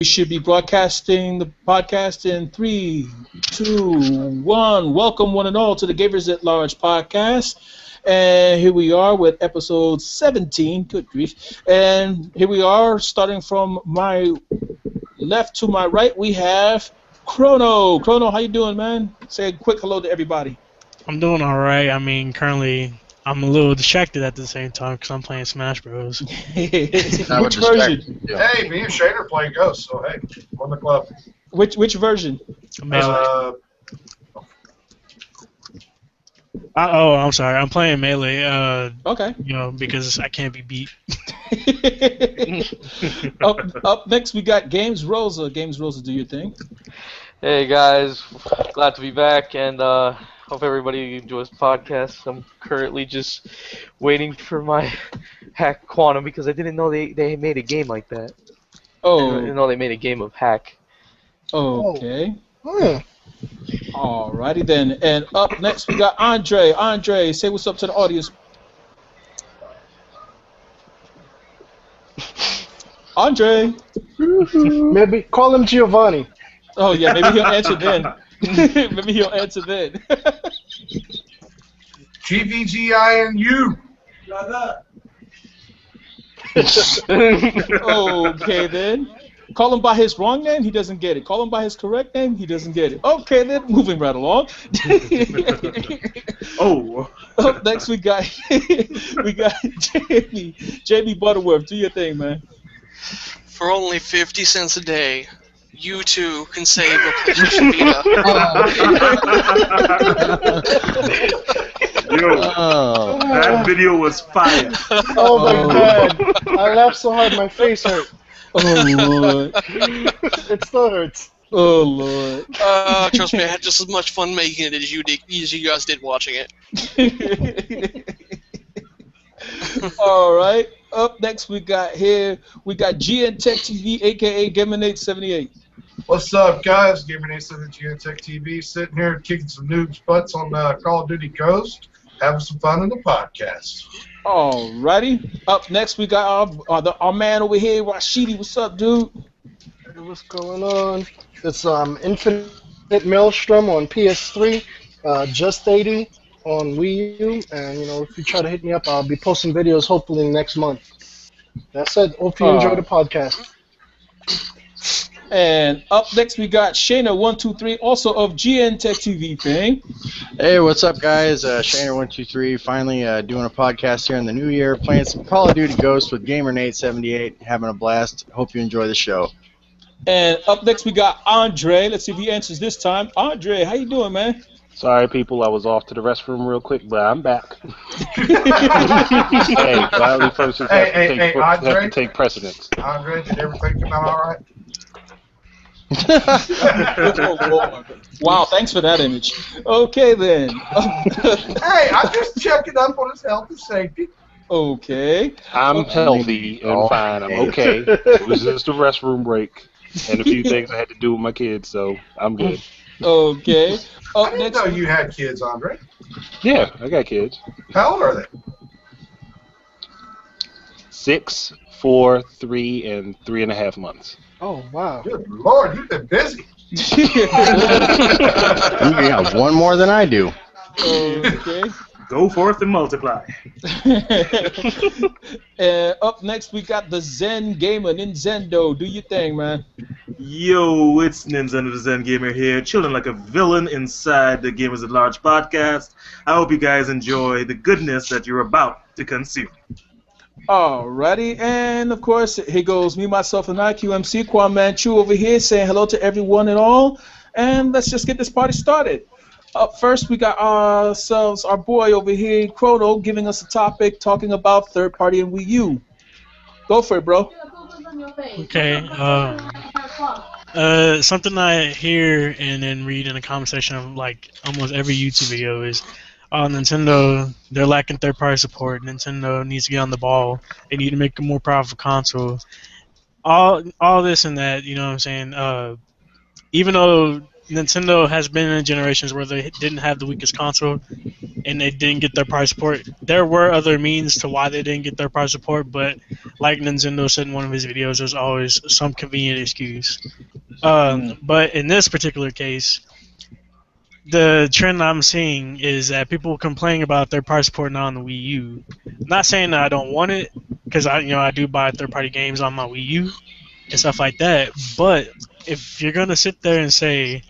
We should be broadcasting the podcast in 3, 2, 1. Welcome, one and all, to the Gamers at Large podcast. And here we are with episode 17. Good grief. And here we are, starting from my left to my right, we have Chrono. Chrono, how you doing, man? Say a quick hello to everybody. I'm doing all right. I mean, currently, I'm a little distracted at the same time because I'm playing Smash Bros. Which version? Hey, me and Shane are playing Ghost, so hey, on the club. Which version? Melee. I'm sorry. I'm playing Melee. Okay. You know, because I can't be beat. Up next, we got Games Rosa. Games Rosa, do your thing. Hey guys, glad to be back, and hope everybody enjoys the podcast. I'm currently just waiting for my Hack Quantum because I didn't know they made a game like that. Oh. I didn't know they made a game of Hack. Okay. Alrighty then. And up next we got Andre. Andre, say what's up to the audience. Andre. Maybe call him Giovanni. Oh yeah, maybe he'll answer then. Maybe he'll answer then. GVGINU. Okay then. Call him by his wrong name, he doesn't get it. Call him by his correct name, he doesn't get it. Okay then, moving right along. Up next we got Jamie Butterworth. Do your thing, man. For only 50 cents a day, you too can save a PlayStation Vita. That video was fire. Oh my god. I laughed so hard my face hurt. Oh Lord. It still hurts. Oh Lord. Trust me, I had just as much fun making it as you guys did watching it. Alright. Up next we got GN Tech TV, aka Gamer878. What's up, guys? Gamer878 GN Tech TV, sitting here kicking some noobs' butts on Call of Duty Ghost, having some fun in the podcast. Alrighty. Up next we got our man over here, Rashidi. What's up, dude? Hey, what's going on? It's Infinite Maelstrom on PS3, Just 80 on Wii U, and if you try to hit me up, I'll be posting videos hopefully next month. That's it. Hope you enjoy the podcast. And up next we got Shayna123, also of GN Tech TV thing. Hey, what's up, guys? Shayna123, finally doing a podcast here in the new year, playing some Call of Duty Ghost with Gamer878, having a blast. Hope you enjoy the show. And up next we got Andre. Let's see if he answers this time. Andre, how you doing, man? Sorry, people, I was off to the restroom real quick, but I'm back. Hey, finally first have to take precedence. Andre, did everything come out all right? Wow, thanks for that image. Okay, then. Hey, I'm just checking up on his health and safety. Okay. I'm healthy and fine. I'm okay. It was just a restroom break and a few things I had to do with my kids, so I'm good. Okay. I didn't know you had kids, Andre. Yeah, I got kids. How old are they? 6, 4, 3, and 3.5 months. Oh, wow. Good Lord, you've been busy. You got one more than I do. Okay. Go forth and multiply. Up next, we got the Zen Gamer, Nintendo. Do your thing, man. Yo, it's Nintendo the Zen Gamer here, chilling like a villain inside the Gamers at Large podcast. I hope you guys enjoy the goodness that you're about to consume. Alrighty, and of course, here goes me, myself, and IQMC, Quan Manchu over here, saying hello to everyone and all, and let's just get this party started. Up first, we got ourselves, our boy over here, Chrono, giving us a topic, talking about third party and Wii U. Go for it, bro. Okay. Something I hear and then read in the comment section of like almost every YouTube video is, Nintendo, they're lacking third-party support. Nintendo needs to get on the ball. They need to make a more powerful console. All this and that, you know what I'm saying? Even though Nintendo has been in generations where they didn't have the weakest console and they didn't get third-party support. There were other means to why they didn't get third-party support, but like Nintendo said in one of his videos, there's always some convenient excuse. But in this particular case, the trend I'm seeing is that people complain about third-party support now on the Wii U. I'm not saying that I don't want it, because I do buy third-party games on my Wii U and stuff like that. But if you're gonna sit there and say,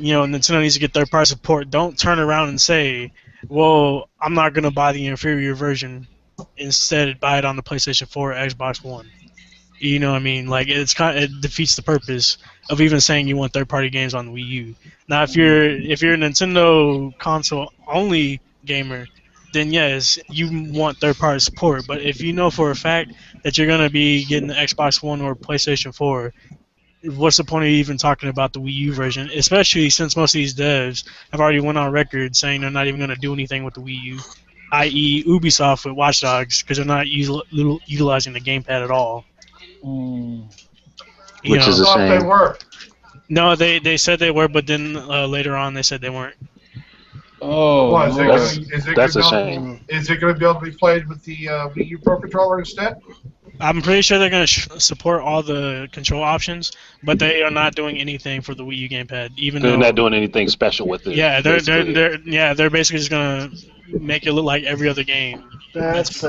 Nintendo needs to get third-party support, don't turn around and say, well, I'm not gonna buy the inferior version. Instead, buy it on the PlayStation 4 or Xbox One. You know what I mean? Like it defeats the purpose of even saying you want third-party games on the Wii U. Now, if you're a Nintendo console only gamer, then yes, you want third-party support. But if you know for a fact that you're gonna be getting the Xbox One or PlayStation 4, what's the point of even talking about the Wii U version? Especially since most of these devs have already went on record saying they're not even gonna do anything with the Wii U, i.e., Ubisoft with Watch Dogs, because they're not utilizing the gamepad at all. Which is a shame. They were. No, they said they were, but then later on they said they weren't. Oh, What, that's a shame. Is it going to be able to be played with the Wii U Pro Controller instead? I'm pretty sure they're going to support all the control options, but they are not doing anything for the Wii U gamepad. They're not doing anything special with it. Yeah, they're basically just going to make it look like every other game. That's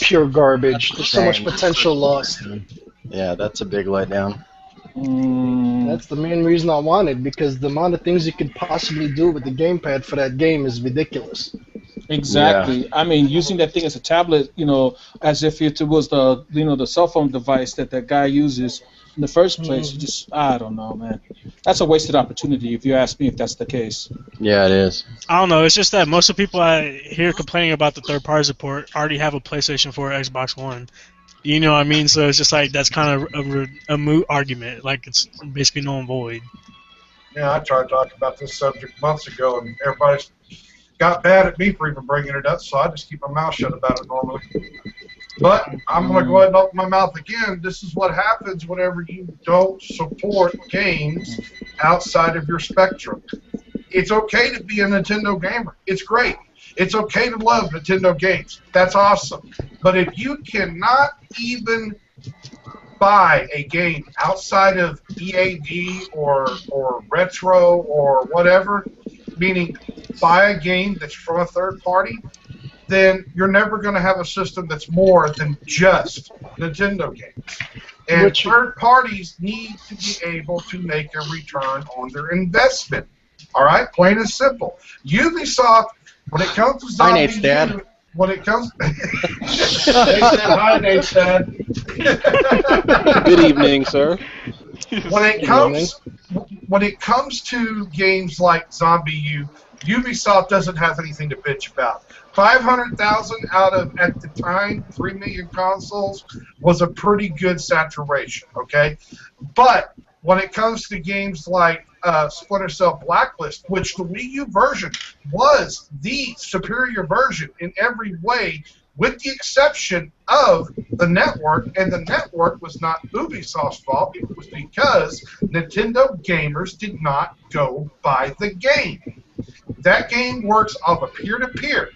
pure garbage. There's so much potential lost. Yeah, that's a big letdown. That's the main reason I want it, because the amount of things you could possibly do with the gamepad for that game is ridiculous. Exactly. Yeah. I mean, using that thing as a tablet, as if it was the cell phone device that guy uses in the first place. I don't know, man. That's a wasted opportunity if you ask me if that's the case. Yeah, it is. I don't know. It's just that most of the people I hear complaining about the third-party support already have a PlayStation 4 or Xbox One. You know what I mean? So it's just like that's kind of a moot argument. Like it's basically null and void. Yeah, I tried to talk about this subject months ago, and everybody got mad at me for even bringing it up, so I just keep my mouth shut about it normally. But I'm going to go ahead and open my mouth again. This is what happens whenever you don't support games outside of your spectrum. It's okay to be a Nintendo gamer. It's great. It's okay to love Nintendo games. That's awesome. But if you cannot even buy a game outside of EAD or Retro or whatever, meaning buy a game that's from a third party, then you're never going to have a system that's more than just Nintendo games. And third parties need to be able to make a return on their investment. All right? Plain and simple. Ubisoft, when it comes to Hi, Nate's dad. When it comes... Hi, Nate's dad. Good evening, sir. When it comes to games like Zombie U, Ubisoft doesn't have anything to bitch about. 500,000 out of, at the time, 3 million consoles was a pretty good saturation, okay? But when it comes to games like Splinter Cell Blacklist, which the Wii U version was the superior version in every way, with the exception of the network, and the network was not Ubisoft's fault, it was because Nintendo gamers did not go buy the game. That game works off a peer-to-peer,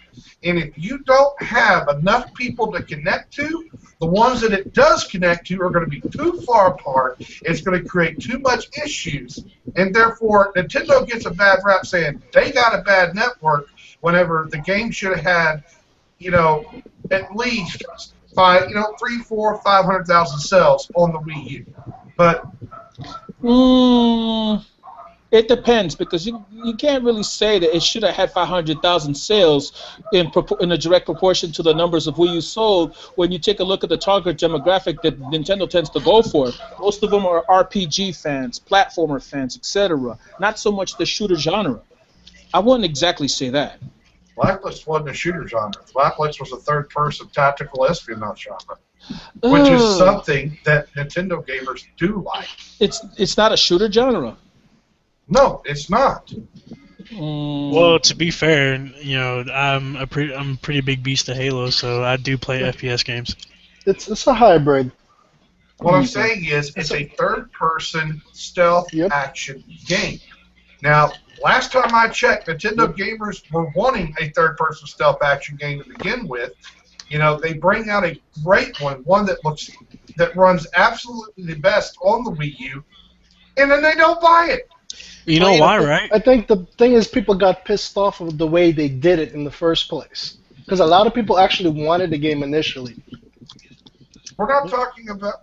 and if you don't have enough people to connect to, the ones that it does connect to are going to be too far apart, it's going to create too much issues, and therefore Nintendo gets a bad rap saying they got a bad network whenever the game should have had, at least 500,000 sales on the Wii U. But it depends, because you can't really say that it should have had 500,000 sales in a direct proportion to the numbers of Wii U sold. When you take a look at the target demographic that Nintendo tends to go for, most of them are RPG fans, platformer fans, etc. Not so much the shooter genre. I wouldn't exactly say that. Blacklist wasn't a shooter genre. Blacklist was a third-person tactical espionage genre, which is something that Nintendo gamers do like. It's not a shooter genre. No, it's not. Well, to be fair, I'm a pretty big beast of Halo, so I do play FPS games. It's a hybrid. What I'm saying is, it's a third-person stealth action game. Now, last time I checked, Nintendo gamers were wanting a third-person stealth action game to begin with. You know, they bring out a great one that runs absolutely the best on the Wii U, and then they don't buy it. You know why, right? I think the thing is people got pissed off of the way they did it in the first place. Because a lot of people actually wanted the game initially. We're not talking about...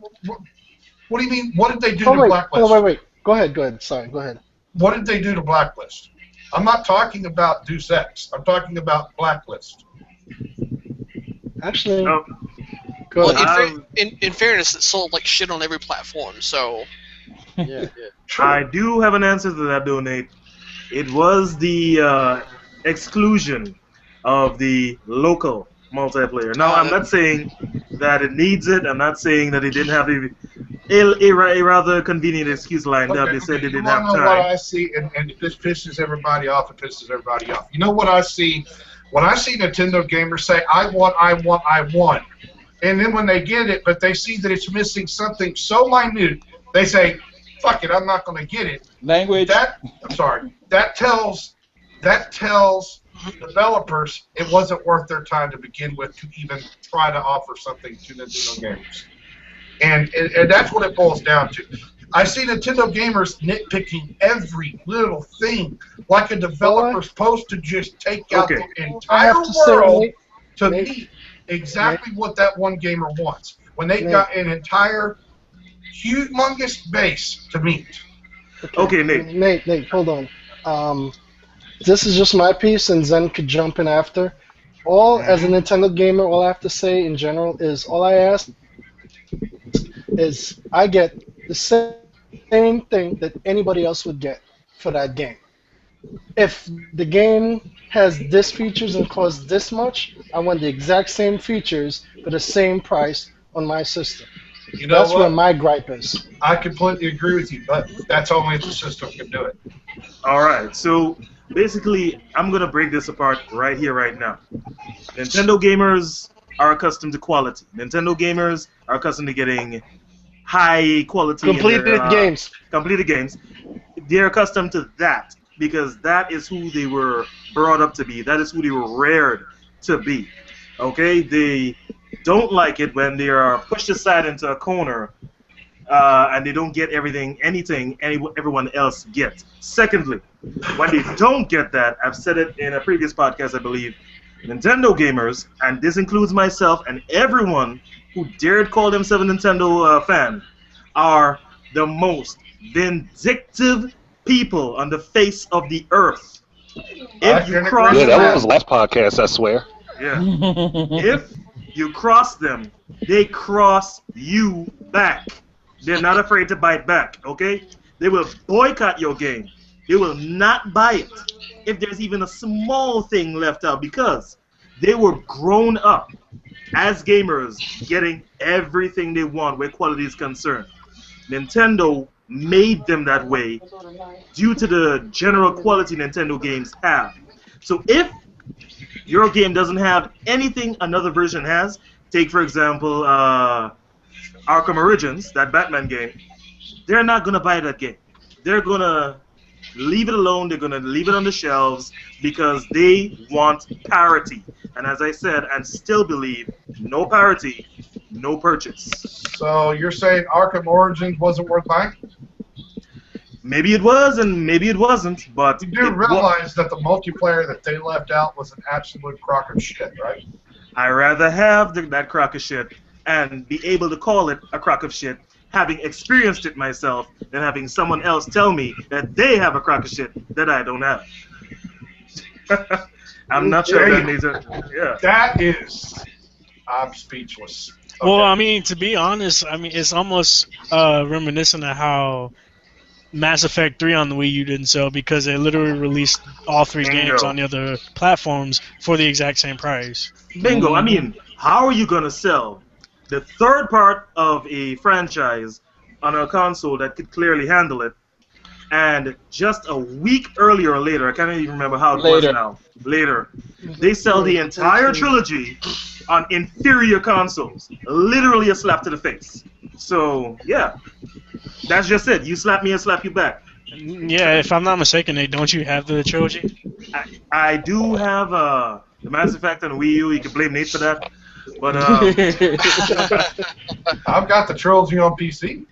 What do you mean? What did they do to Blacklist? Oh, wait. Go ahead. Sorry, go ahead. What did they do to Blacklist? I'm not talking about Deus Ex. I'm talking about Blacklist. Actually, well, in fairness, it sold like shit on every platform, so... Yeah. I do have an answer to that, Donate. It was the exclusion of the local multiplayer. Now, I'm not saying that it needs it. I'm not saying that it didn't have a rather convenient excuse lined up. They said they didn't have time. What I see, and this pisses everybody off, You know what I see? When I see Nintendo gamers say, I want, and then when they get it, but they see that it's missing something so minute, they say, fuck it, I'm not going to get it. Language. That tells developers it wasn't worth their time to begin with to even try to offer something to Nintendo gamers. And that's what it boils down to. I see Nintendo gamers nitpicking every little thing, like a developer's supposed to just take out the entire world to meet exactly what that one gamer wants. When they got an entire humongous base to meet. Okay, Nate. Nate, hold on. This is just my piece, and Zen could jump in after. As a Nintendo gamer, all I have to say in general is all I ask is I get the same thing that anybody else would get for that game. If the game has this features and costs this much, I want the exact same features for the same price on my system. You know that's where my gripe is. I completely agree with you, but that's only if the system can do it. All right, so basically, I'm going to break this apart right here, right now. Nintendo gamers are accustomed to quality. Nintendo gamers are accustomed to getting high quality completed games. They're accustomed to that because that is who they were brought up to be. That is who they were reared to be. Okay? They don't like it when they are pushed aside into a corner and they don't get anything everyone else gets. Secondly, when they don't get that, I've said it in a previous podcast, I believe, Nintendo gamers, and this includes myself and everyone who dared call themselves a Nintendo fan, are the most vindictive people on the face of the earth. If you cross them, that was the last podcast, I swear. Yeah. If you cross them, they cross you back. They're not afraid to bite back, okay? They will boycott your game. They will not buy it if there's even a small thing left out because they were grown up as gamers getting everything they want where quality is concerned. Nintendo made them that way due to the general quality Nintendo games have. So if your game doesn't have anything another version has, take for example Arkham Origins, that Batman game, they're not going to buy that game. They're going to leave it alone. They're going to leave it on the shelves because they want parity. And as I said, and still believe, no parity, no purchase. So you're saying Arkham Origins wasn't worth buying? Maybe it was, and maybe it wasn't, but... You do realize that the multiplayer that they left out was an absolute crock of shit, right? I'd rather have that crock of shit and be able to call it a crock of shit, having experienced it myself, than having someone else tell me that they have a crock of shit that I don't have. I'm not sure that needs a... Yeah. That is... I'm speechless. Okay. Well, I mean, to be honest, I mean, it's almost reminiscent of how Mass Effect 3 on the Wii U didn't sell because they literally released all three games on the other platforms for the exact same price. Bingo. I mean, how are you going to sell the third part of a franchise on a console that could clearly handle it And just a week earlier or later, I can't even remember how it was Later. now. Later, they sell the entire trilogy on inferior consoles. Literally a slap to the face. So yeah, that's just it. You slap me, I slap you back. Yeah, if I'm not mistaken, Nate, don't you have the trilogy? I do have the Mass Effect on Wii U. You can blame Nate for that. But I've got the trilogy on PC.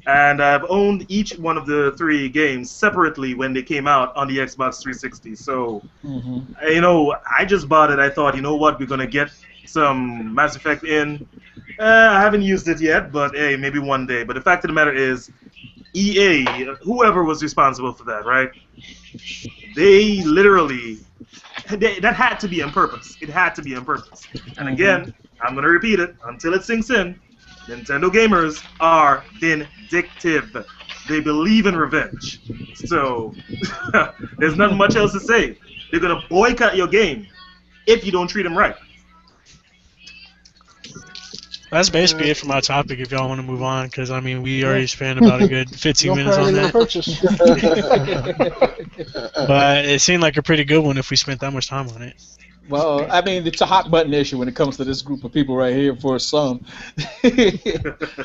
and I've owned each one of the 3 games separately when they came out on the Xbox 360. So, you know, I just bought it. I thought, you know what, we're gonna get some Mass Effect in. I haven't used it yet, but hey, maybe one day. But the fact of the matter is, EA, whoever was responsible for that, right? They literally, that had to be on purpose. It had to be on purpose. And again, I'm gonna repeat it until it sinks in. Nintendo gamers are vindictive. They believe in revenge. So, there's not much else to say. They're going to boycott your game if you don't treat them right. That's basically it for my topic if y'all want to move on, because, I mean, we already spent about a good 15 minutes on that. But it seemed like a pretty good one if we spent that much time on it. Well, I mean, it's a hot button issue when it comes to this group of people right here for some.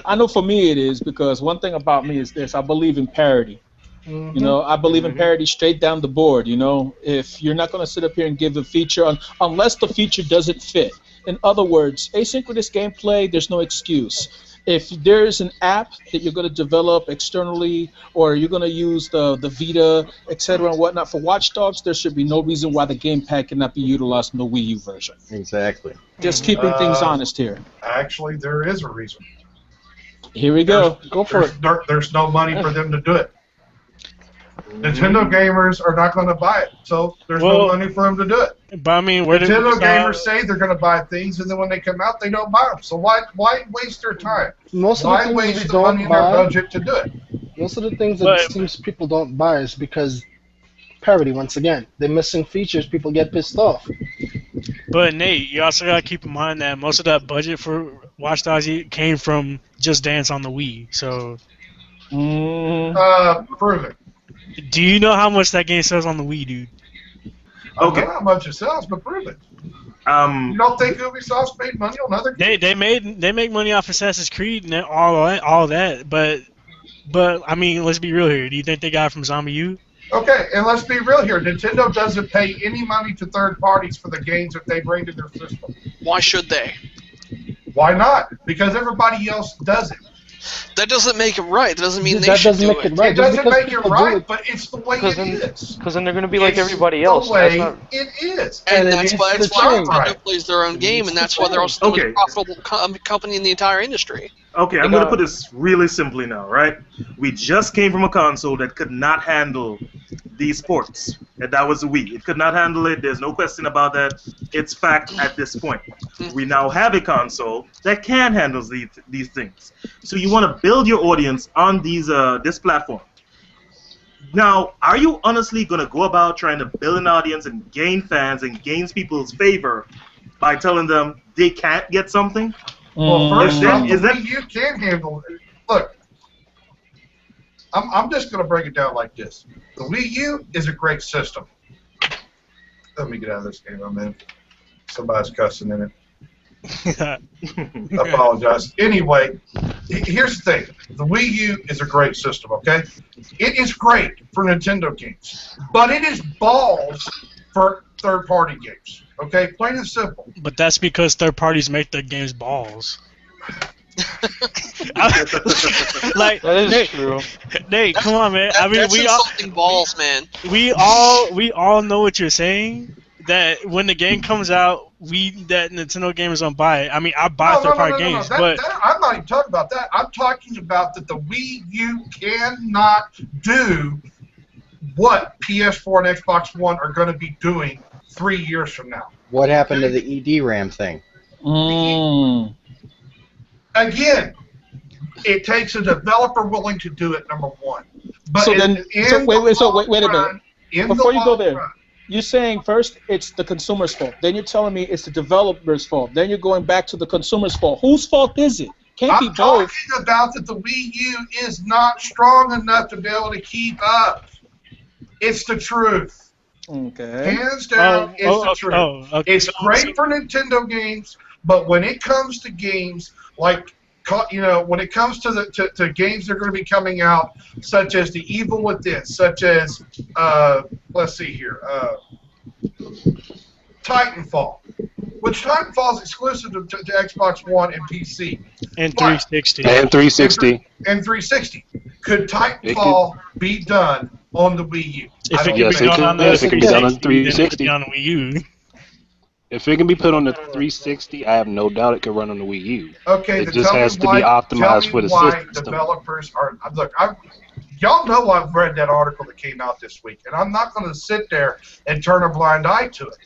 I know for me it is, because one thing about me is this: I believe in parity. You know, I believe in parity straight down the board. You know, if you're not going to sit up here and give a feature unless the feature doesn't fit. In other words, asynchronous gameplay, there's no excuse. If there's an app that you're going to develop externally, or you're going to use the Vita, etc. and whatnot for Watch Dogs, there should be no reason why the gamepad cannot be utilized in the Wii U version. Exactly. Just keeping things honest here. Actually, there is a reason. Here we go. Go for it. There's no money for them to do it. Nintendo gamers are not going to buy it, so there's no money for them to do it. But I mean, where Nintendo gamers say they're going to buy things, and then when they come out, they don't buy them. So why waste their time? Most of the Why things waste we the don't money in their buy, budget to do it? most of the things that it seems people don't buy is because parity. Once again, they're missing features. People get pissed off. But Nate, you also gotta keep in mind that most of that budget for Watch Dogs came from Just Dance on the Wii. So, Prove it. do you know how much that game sells on the Wii, dude? I don't know how much it sells, but prove it. You don't think Ubisoft's made money on other games? They make money off Assassin's Creed and all that, but I mean, let's be real here. Do you think they got it from Zombie U? Okay, and let's be real here. Nintendo doesn't pay any money to third parties for the games that they bring to their system. Why should they? Why not? Because everybody else does it. That doesn't make it right. That doesn't mean That they should doesn't do make it. it right. It doesn't make it people do right, it- but it's the way Because it then, is. because then they're going to be like It's everybody the else. way That's not, it is. And it that's needs why to Nintendo change. plays their own game, and that's why they're also the Okay. most profitable company in the entire industry. Okay, I'm going to put this really simply now, right? We just came from a console that could not handle these ports, and that was the Wii. It could not handle it. There's no question about that. It's fact at this point. We now have a console that can handle these things. So you want to build your audience on this platform. Now, are you honestly going to go about trying to build an audience and gain fans and gain people's favor by telling them they can't get something? Well, first Is that- off, is the that- Wii U can handle it. Look, I'm just going to break it down like this. The Wii U is a great system. Let me get out of this game I'm in. Somebody's cussing in it. I apologize. Anyway, here's the thing. The Wii U is a great system, okay? It is great for Nintendo games, but it is balls for third-party games, okay? Plain and simple. But that's because third parties make their games balls. Like, that is Nate, true. Nate, come on, man. I mean, That's we all insulting balls, man. we all know what you're saying. That when the game comes out, that Nintendo gamers don't buy it. I mean, I buy third-party games, but I'm not even talking about that. I'm talking about that the Wii U cannot do what PS4 and Xbox One are going to be doing 3 years from now. What happened to the ED RAM thing? Again, it takes a developer willing to do it, number one. But So then- so wait a minute. Before you go there, run, you're saying first it's the consumer's fault. Then you're telling me it's the developer's fault. Then you're going back to the consumer's fault. Whose fault is it? Can't be I'm both. talking about that the Wii U is not strong enough to be able to keep up. It's the truth. Okay. Hands down, it's the truth. Okay. It's great for Nintendo games, but when it comes to games like, when it comes to the games that are going to be coming out, such as The Evil Within, such as let's see here, Titanfall, which Titanfall is exclusive to Xbox One and PC. And 360. And 360. And 360. Could Titanfall be done on the Wii U? If it Yes, it can. Yes, it can be done on 360. On Wii U. If it can be put on the 360, I have no doubt it can run on the Wii U. Okay, It just has to be optimized for the system. Developers are look. Y'all know I've read that article that came out this week, and I'm not going to sit there and turn a blind eye to it.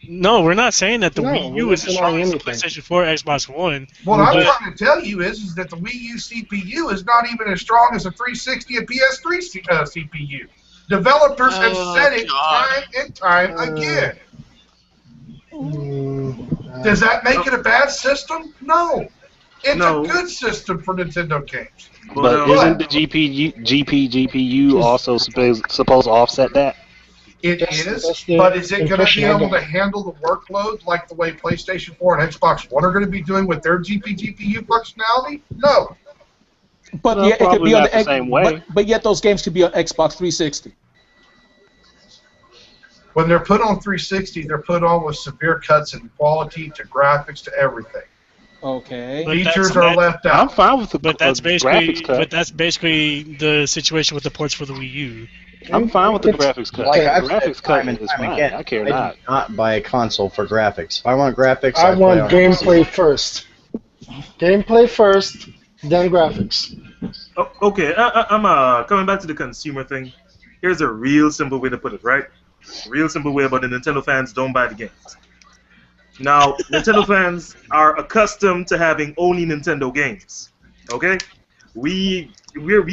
No, we're not saying that the No, Wii U we're is as not strong as the anything. PlayStation 4, Xbox One. What I'm but- trying to tell you is that the Wii U CPU is not even as strong as a 360 and PS3 CPU. Developers have said it time and time again. Does that make it a bad system? No. It's a good system for Nintendo games. But isn't the GPU also supposed to offset that? It is, but is it going to be able to handle the workload like the way PlayStation 4 and Xbox One are going to be doing with their GPU functionality? No. But Well, yeah, it could probably be on not the the same way. But yet those games could be on Xbox 360. When they're put on 360, they're put on with severe cuts in quality to graphics to everything. Okay. But Features are left out. I'm fine with the But that's basically, graphics cut. but that's basically the situation with the ports for the Wii U. I'm fine with the graphics cut. Like The I've said graphics cut time and is time fine. again, I care do not. not buy a console for graphics. If I want graphics, I play want on gameplay PC. first. Gameplay first, then graphics. Oh, okay, I'm coming back to the consumer thing. Here's a real simple way to put it, right? Real simple way about the Nintendo fans don't buy the games. Now, Nintendo fans are accustomed to having only Nintendo games. Okay? We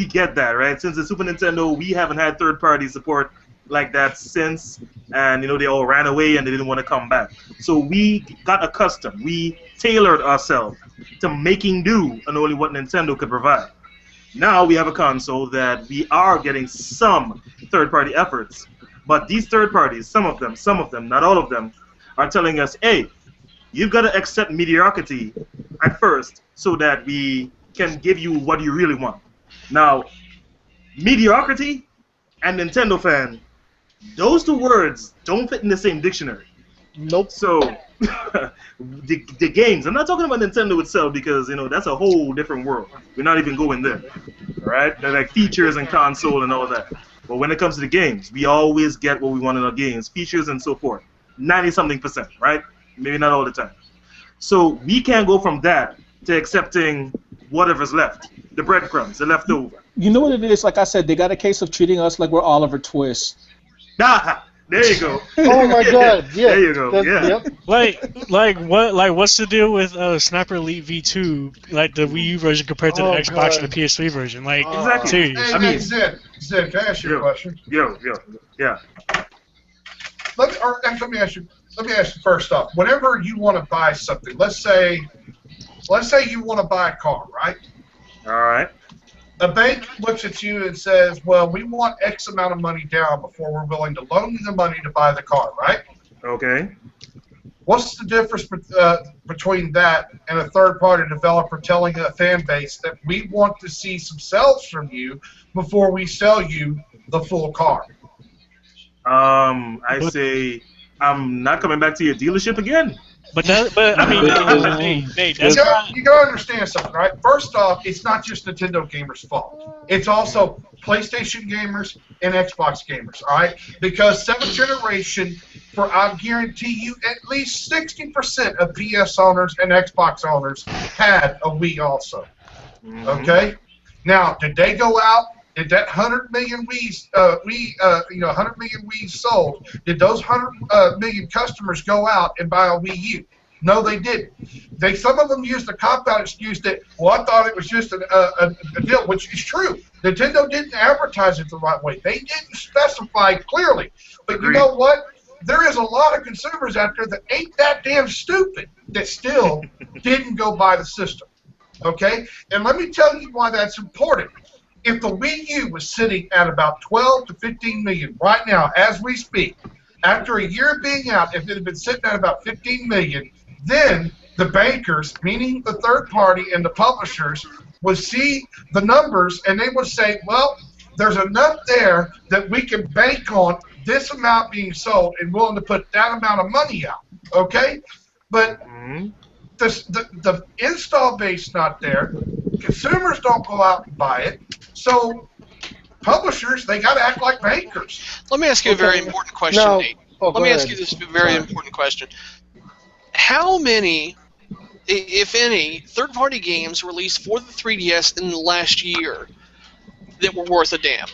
get that, right? Since the Super Nintendo, we haven't had third-party support like that since, and they all ran away and they didn't want to come back. So we got accustomed. We tailored ourselves to making do on only what Nintendo could provide. Now we have a console that we are getting some third-party efforts, but these third parties, some of them, not all of them, are telling us, hey, you've got to accept mediocrity at first so that we can give you what you really want. Now, mediocrity and Nintendo fan, those two words don't fit in the same dictionary. Nope. So, the games, I'm not talking about Nintendo itself because, that's a whole different world. We're not even going there, all right? They're like features and console and all that. But when it comes to the games, we always get what we want in our games, features and so forth. 90-something%, right? Maybe not all the time. So we can't go from that to accepting whatever's left, the breadcrumbs, the leftover. You know what it is? Like I said, they got a case of treating us like we're Oliver Twist. Ah, there you go. Oh my God! Yeah. There you go. Yeah. Yep. What's the deal with Sniper Elite V2, like the Wii U version compared to the Xbox and the PS3 version? Like, Exactly. serious. Hey, Zed, can I ask you a question? Yeah. Let me ask you first off. Whenever you want to buy something, let's say you want to buy a car, right? All right. A bank looks at you and says, well, we want X amount of money down before we're willing to loan you the money to buy the car, right? Okay. What's the difference between that and a third-party developer telling a fan base that we want to see some sales from you before we sell you the full car? I say I'm not coming back to your dealership again. But I mean, Nate, that's You gotta understand something, right? First off, it's not just Nintendo gamers' fault. It's also PlayStation gamers and Xbox gamers, all right? Because 7th generation, I guarantee you, at least 60% of PS owners and Xbox owners had a Wii also. Okay? Now, did they go out? Did that 100 million Wii's, 100 million Wii's sold? Did those 100 million customers go out and buy a Wii U? No, they didn't. Some of them used the cop-out excuse that, well, I thought it was just a deal, which is true. Nintendo didn't advertise it the right way. They didn't specify clearly. But you know what? There is a lot of consumers out there that ain't that damn stupid that still didn't go buy the system. Okay? And let me tell you why that's important. If the Wii U was sitting at about 12 to 15 million right now, as we speak, after a year being out, if it had been sitting at about 15 million, then the bankers, meaning the third party and the publishers, would see the numbers and they would say, well, there's enough there that we can bank on this amount being sold and willing to put that amount of money out. Okay? But the install base not there. Consumers don't go out and buy it. So publishers, they got to act like bankers. Let me ask you a very important question, Now- Nate. Oh, Let go me ahead. ask you this very important question. How many, if any, third-party games released for the 3DS in the last year that were worth a damn?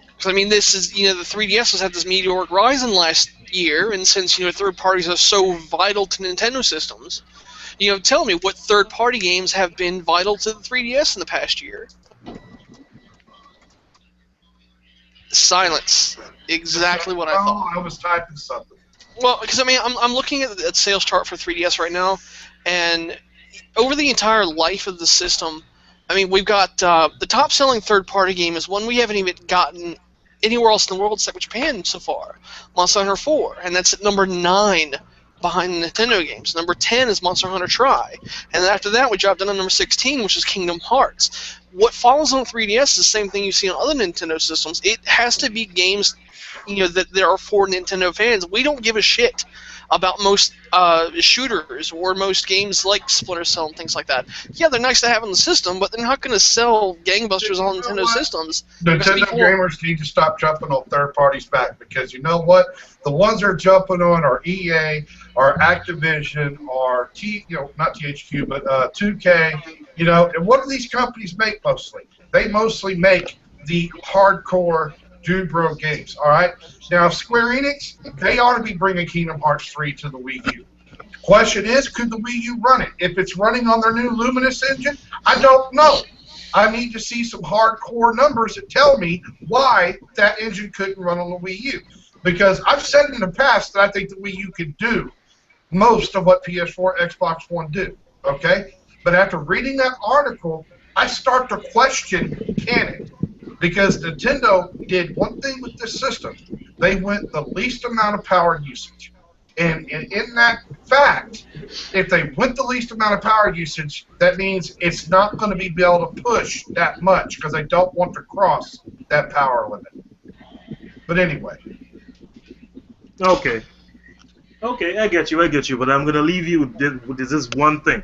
Because, I mean, this is, the 3DS has had this meteoric rise in last year, and since, third parties are so vital to Nintendo systems, tell me what third-party games have been vital to the 3DS in the past year. Silence. Exactly what I thought. I was typing something. Well, because I mean, I'm looking at the sales chart for 3DS right now, and over the entire life of the system, I mean, we've got the top-selling third-party game is one we haven't even gotten anywhere else in the world except for Japan so far, Monster Hunter 4, and that's at number 9 behind the Nintendo games. Number 10 is Monster Hunter Tri, and then after that we dropped down to number 16, which is Kingdom Hearts. What follows on 3DS is the same thing you see on other Nintendo systems. It has to be games, that there are for Nintendo fans. We don't give a shit about most shooters or most games like Splinter Cell and things like that. Yeah, they're nice to have on the system, but they're not going to sell gangbusters on Nintendo systems. Nintendo gamers need to stop jumping on third parties' back because you know what? The ones they're jumping on are EA, or Activision, or not THQ, but 2K. And what do these companies make mostly? They mostly make the hardcore Dude Bro games. All right. Now Square Enix, they ought to be bringing Kingdom Hearts 3 to the Wii U. Question is, could the Wii U run it? If it's running on their new Luminous engine, I don't know. I need to see some hardcore numbers that tell me why that engine couldn't run on the Wii U. Because I've said in the past that I think the Wii U can do most of what PS4, Xbox One do. Okay? But after reading that article, I start to question, can it? Because Nintendo did one thing with this system. They went the least amount of power usage. And in that fact, if they went the least amount of power usage, that means it's not going to be able to push that much because they don't want to cross that power limit. But anyway. Okay, I get you, but I'm going to leave you with this one thing.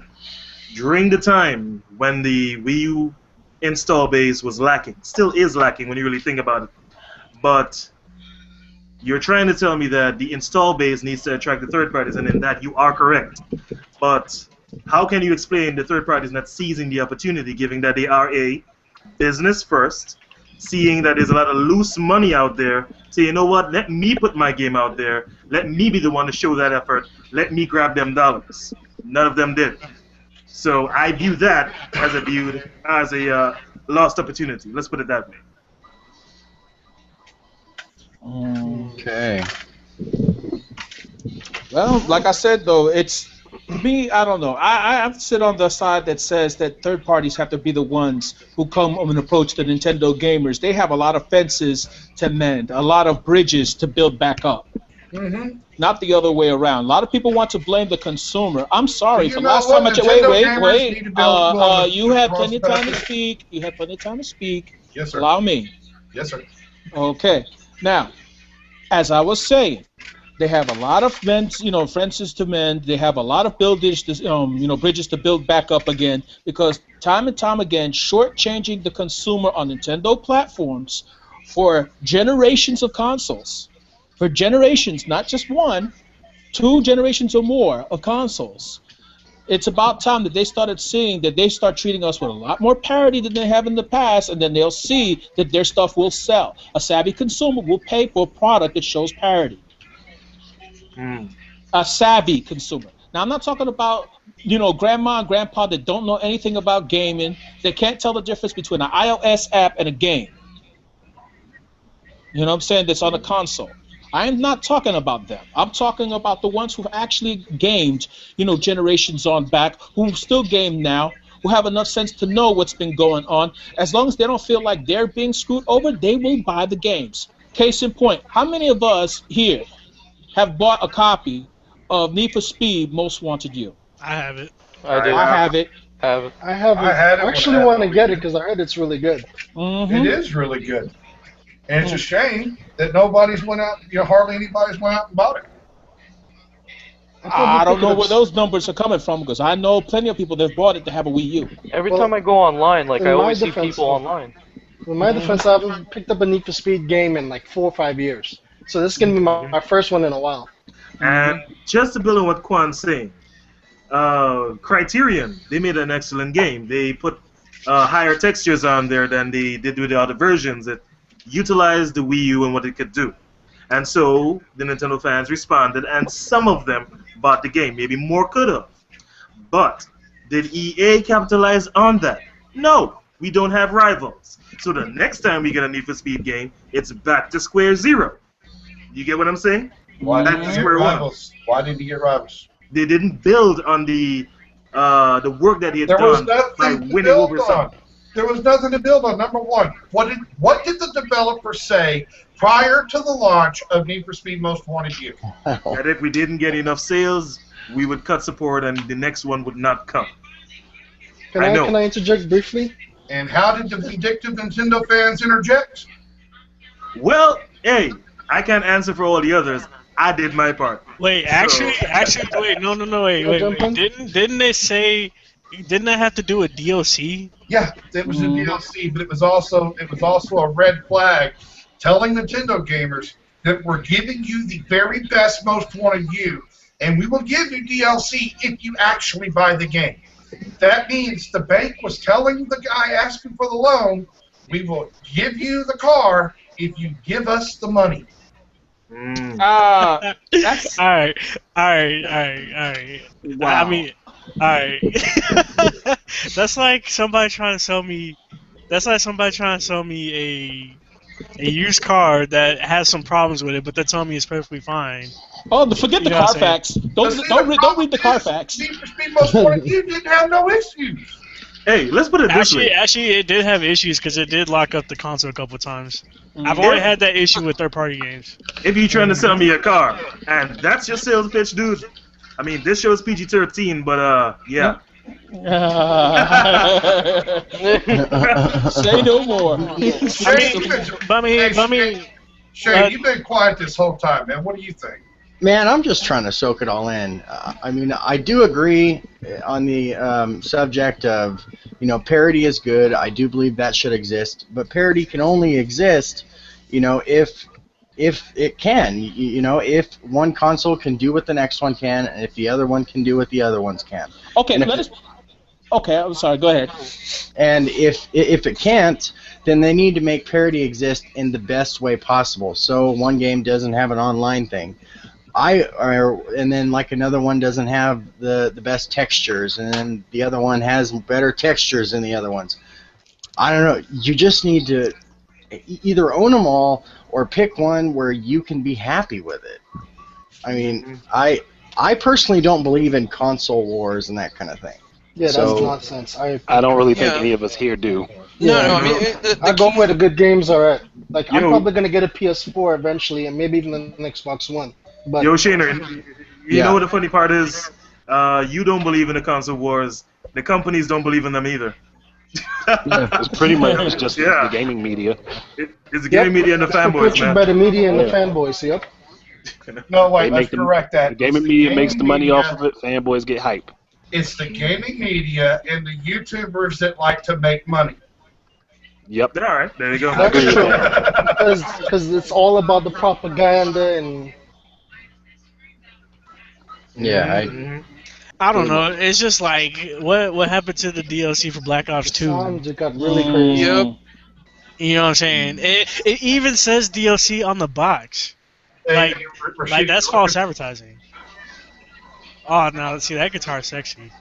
During the time when the Wii U install base was lacking, still is lacking when you really think about it, but you're trying to tell me that the install base needs to attract the third parties, and in that you are correct. But how can you explain the third parties not seizing the opportunity, given that they are a business first, seeing that there's a lot of loose money out there, say, you know what, let me put my game out there, let me be the one to show that effort, let me grab them dollars. None of them did. So I view that as a lost opportunity. Let's put it that way. Okay. Well, like I said, though, it's me. I don't know. I sit on the side that says that third parties have to be the ones who come and approach the Nintendo gamers. They have a lot of fences to mend, a lot of bridges to build back up. Mm-hmm. Not the other way around. A lot of people want to blame the consumer. I'm sorry. The last time I checked, wait. You have plenty of time to speak. You have plenty of time to speak. Yes, sir. Allow me. Yes, sir. Okay. Now, as I was saying, they have a lot of fences to mend. They have a lot of bridges to build back up again, because time and time again, shortchanging the consumer on Nintendo platforms for generations of consoles. For generations, not just one, 2 generations or more of consoles. It's about time that they started seeing that they start treating us with a lot more parity than they have in the past, and then they'll see that their stuff will sell. A savvy consumer will pay for a product that shows parity. A savvy consumer. Now, I'm not talking about, grandma and grandpa that don't know anything about gaming. They can't tell the difference between an iOS app and a game. You know what I'm saying? That's on a console. I am not talking about them. I'm talking about the ones who've actually gamed, generations on back, who still game now, who have enough sense to know what's been going on. As long as they don't feel like they're being screwed over, they will buy the games. Case in point, how many of us here have bought a copy of Need for Speed Most Wanted You? I have it. I did. I have it. I haven't. I had it I actually when I want to had get it. it because I heard it's really good. It is really good. And it's a shame that nobody's went out, hardly anybody's went out and bought it. I don't know where those numbers are coming from because I know plenty of people that have bought it to have a Wii U. Every time I go online, like in I my always see defense, people online. In my defense, I haven't picked up a Need for Speed game in like 4 or 5 years. So this is going to be my first one in a while. And just to build on what Quan's saying, Criterion, they made an excellent game. They put higher textures on there than they did with the other versions that utilized the Wii U and what it could do. And so the Nintendo fans responded, and some of them bought the game. Maybe more could have. But did EA capitalize on that? No, we don't have rivals. So the next time we get a Need for Speed game, it's back to square zero. You get what I'm saying? Why Back did to you get square one. rivals? Why did you get rivals? They didn't build on the work that he had There was done by nothing to winning build over on. something. There was nothing to build on. Number one, what did the developer say prior to the launch of Need for Speed Most Wanted You? That if we didn't get enough sales, we would cut support and the next one would not come. Can I interject briefly? And how did the vindictive Nintendo fans interject? Well, hey, I can't answer for all the others. I did my part. Wait, actually, wait, no, wait. Didn't they say? Didn't that have to do with DLC? Yeah, it was a DLC, but it was also a red flag telling Nintendo gamers that we're giving you the very best Most Wanted You, and we will give you DLC if you actually buy the game. That means the bank was telling the guy asking for the loan, we will give you the car if you give us the money. That's All right. wow. I mean, all right. That's like somebody trying to sell me. That's like somebody trying to sell me a used car that has some problems with it, but they're telling me it's perfectly fine. Forget the You know what I'm Carfax. Don't read the Carfax. Need for Speed Most Wanted You didn't have no issues. Hey, let's put it this way. Actually, it did have issues because it did lock up the console a couple times. I've only had that issue with third-party games. If you're trying to sell me a car, and that's your sales pitch, dude. I mean, this show's PG-13, but yeah. Say no more. Shane, you've been quiet this whole time, man. What do you think? Man, I'm just trying to soak it all in. I mean, I do agree on the subject of, parity is good. I do believe that should exist, but parity can only exist, if it can, if one console can do what the next one can, and if the other one can do what the other ones can. Okay, Okay, I'm sorry. Go ahead. And if it can't, then they need to make parity exist in the best way possible. So one game doesn't have an online thing. And then like another one doesn't have the best textures, and then the other one has better textures than the other ones. I don't know. You just need to either own them all or pick one where you can be happy with it. I mean, I personally don't believe in console wars and that kind of thing. Yeah, that's nonsense. I don't really think any of us here do. No, I mean, I go where the good games are at. Like, I'm probably gonna get a PS4 eventually, and maybe even an Xbox One. But Yo, Shaner, you know what the funny part is? You don't believe in the console wars. The companies don't believe in them either. It's pretty much just the gaming media. It's the gaming media and the fanboys, man. by the media and the fanboys. Yep. No, wait, let's correct that. The gaming media makes the money off of it. Fanboys get hype. It's the gaming media and the YouTubers that like to make money. Yep. All right, there you go. That's true. Because it's all about the propaganda and. Yeah, I don't know. It's just like what happened to the DLC for Black Ops 2? It got really crazy. Yep. You know what I'm saying? It even says DLC on the box. Like that's false advertising. Oh, now see that guitar's sexy.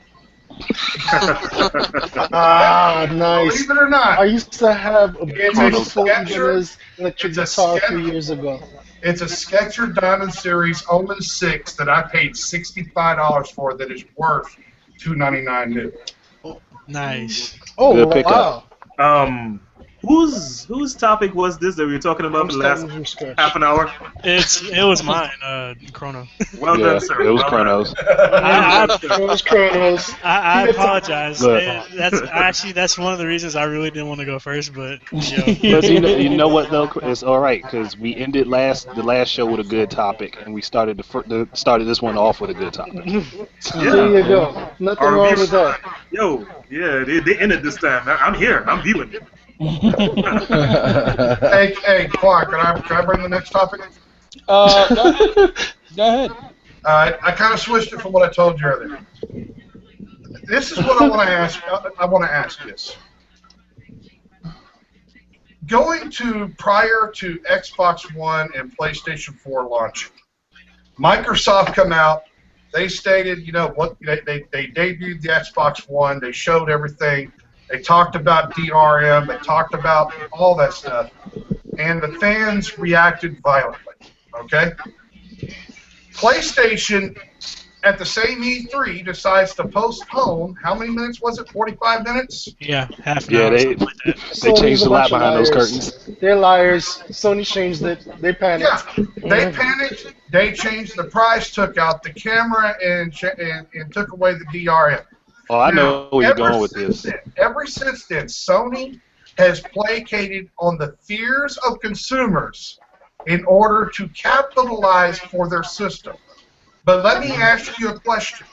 Ah, nice. Believe it or not, I used to have a It's a beautiful Skechers- Ibanez electric it's a guitar a few Skechers- years ago. it's a Skechers Diamond Series Omen 6 that I paid $65 for that is worth $299 new. Nice. Oh, Good pickup. wow. Whose topic was this that we were talking about I'm for the last starting from scratch. half an hour? It was mine, Chrono. Well Yeah, done, sir. it was Well Chronos. Chronos. I apologize. Look. That's one of the reasons I really didn't want to go first, but yo, But you know what though? It's all right because we ended the last show with a good topic, and we started started this one off with a good topic. There you go. Nothing Our wrong views- with that. Yo, yeah, they ended this time. I'm here. I'm viewing. Hey, Clark, can I bring the next topic? Go ahead. I kind of switched it from what I told you earlier. This is what I want to ask. I want to ask this. Going to prior to Xbox One and PlayStation 4 launch, Microsoft come out. They stated, you know, what they debuted the Xbox One. They showed everything. They talked about DRM. They talked about all that stuff, and the fans reacted violently. Okay. PlayStation, at the same E3, decides to postpone. How many minutes was it? 45 minutes? yeah, half an Yeah, hour. they something like that. Sony's changed a lot bunch of behind those liars. curtains. They're liars. Sony changed it. They panicked. Yeah, they panicked. They changed the price, took out the camera, and took away the DRM. Oh, I know where you're Ever going with since this. Ever since then, Sony has placated on the fears of consumers in order to capitalize for their system. But let me ask you a question.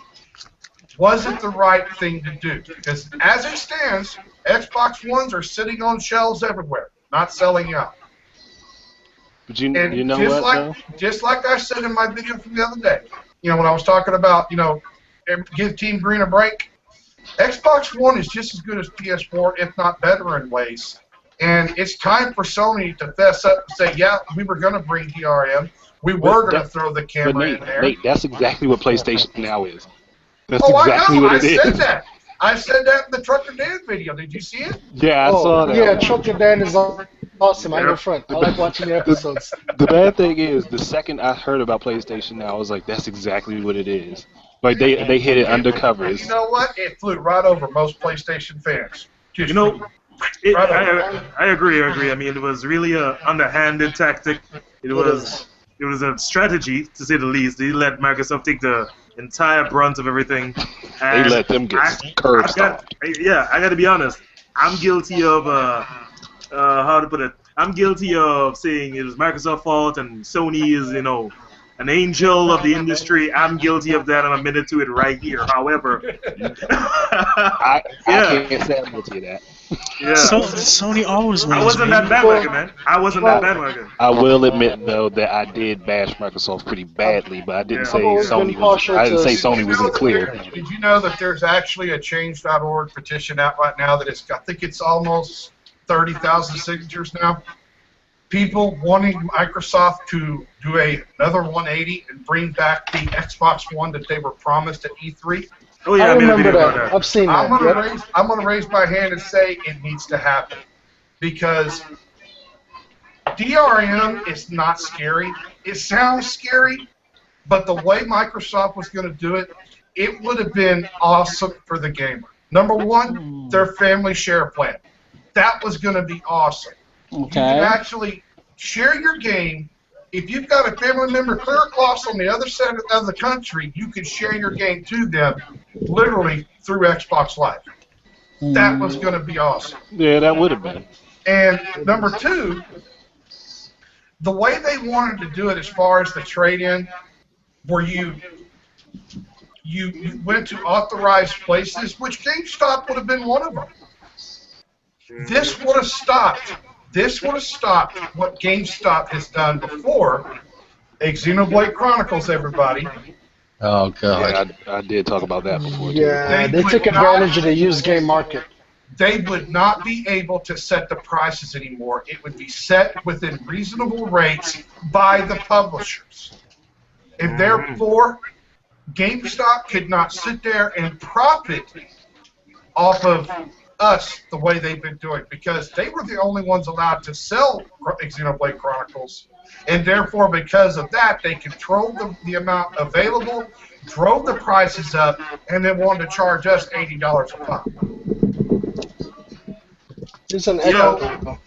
Was it the right thing to do? Because as it stands, Xbox Ones are sitting on shelves everywhere, not selling out. But you And know just what though? just like I said in my video from the other day, you know, when I was talking about, you know, give Team Green a break, Xbox One is just as good as PS4, if not better in ways. And it's time for Sony to fess up and say, yeah, we were going to bring DRM. We were going to throw the But camera in there. Nate, that's exactly what PlayStation Now is. That's Oh, exactly I know. what I it is. said that. I said that in the Trucker Dan video. Did you see it? Yeah, I saw that. Yeah, Trucker Dan is awesome. I'm in front. I like watching the episodes. The bad thing is, the second I heard about PlayStation Now, I was like, that's exactly what it is. Like, they hit it under covers. You know what? It flew right over most PlayStation fans. Just You know, right over. I agree. I mean, it was really a underhanded tactic. It was a strategy, to say the least. They let Microsoft take the entire brunt of everything. They And let them get curb stomped. I got to be honest. I'm guilty of how to put it. I'm guilty of saying it was Microsoft's fault and Sony is, you know, an angel of the industry. I'm guilty of that, and I'm admitted to it right here. However, I can't say I'm guilty of that. yeah. Sony always wins. I wasn't man. that bandwagon, man. I wasn't that bandwagon. I will admit though that I did bash Microsoft pretty badly, but I didn't Yeah. say I've always Sony been was. partial I didn't to- say Sony was in the clear. Did you know that there's actually a Change.org petition out right now that I think it's almost 30,000 signatures now? People wanting Microsoft to do another 180 and bring back the Xbox One that they were promised at E3. Oh yeah, I I made a remember video that. about I've seen that. Yep. I'm gonna raise my hand and say it needs to happen because DRM is not scary. It sounds scary, but the way Microsoft was going to do it, it would have been awesome for the gamer. Number one, their family share plan. That was going to be awesome. You can actually share your game. If you've got a family member clear across on the other side of the country, you can share your game to them literally through Xbox Live. That was going to be awesome. Yeah, that would have been. And number two, the way they wanted to do it as far as the trade-in, where you went to authorized places, which GameStop would have been one of them. This would have stopped. This would have stopped what GameStop has done before. Xenoblade Chronicles, everybody. Oh god. Yeah, I did talk about that before. Too. Yeah, they would took advantage of the used game market. They would not be able to set the prices anymore. It would be set within reasonable rates by the publishers. And therefore, GameStop could not sit there and profit off of us the way they've been doing, because they were the only ones allowed to sell Xenoblade Chronicles, and therefore because of that they controlled the amount available, drove the prices up, and then wanted to charge us $80 a pop. There's an You know, echo.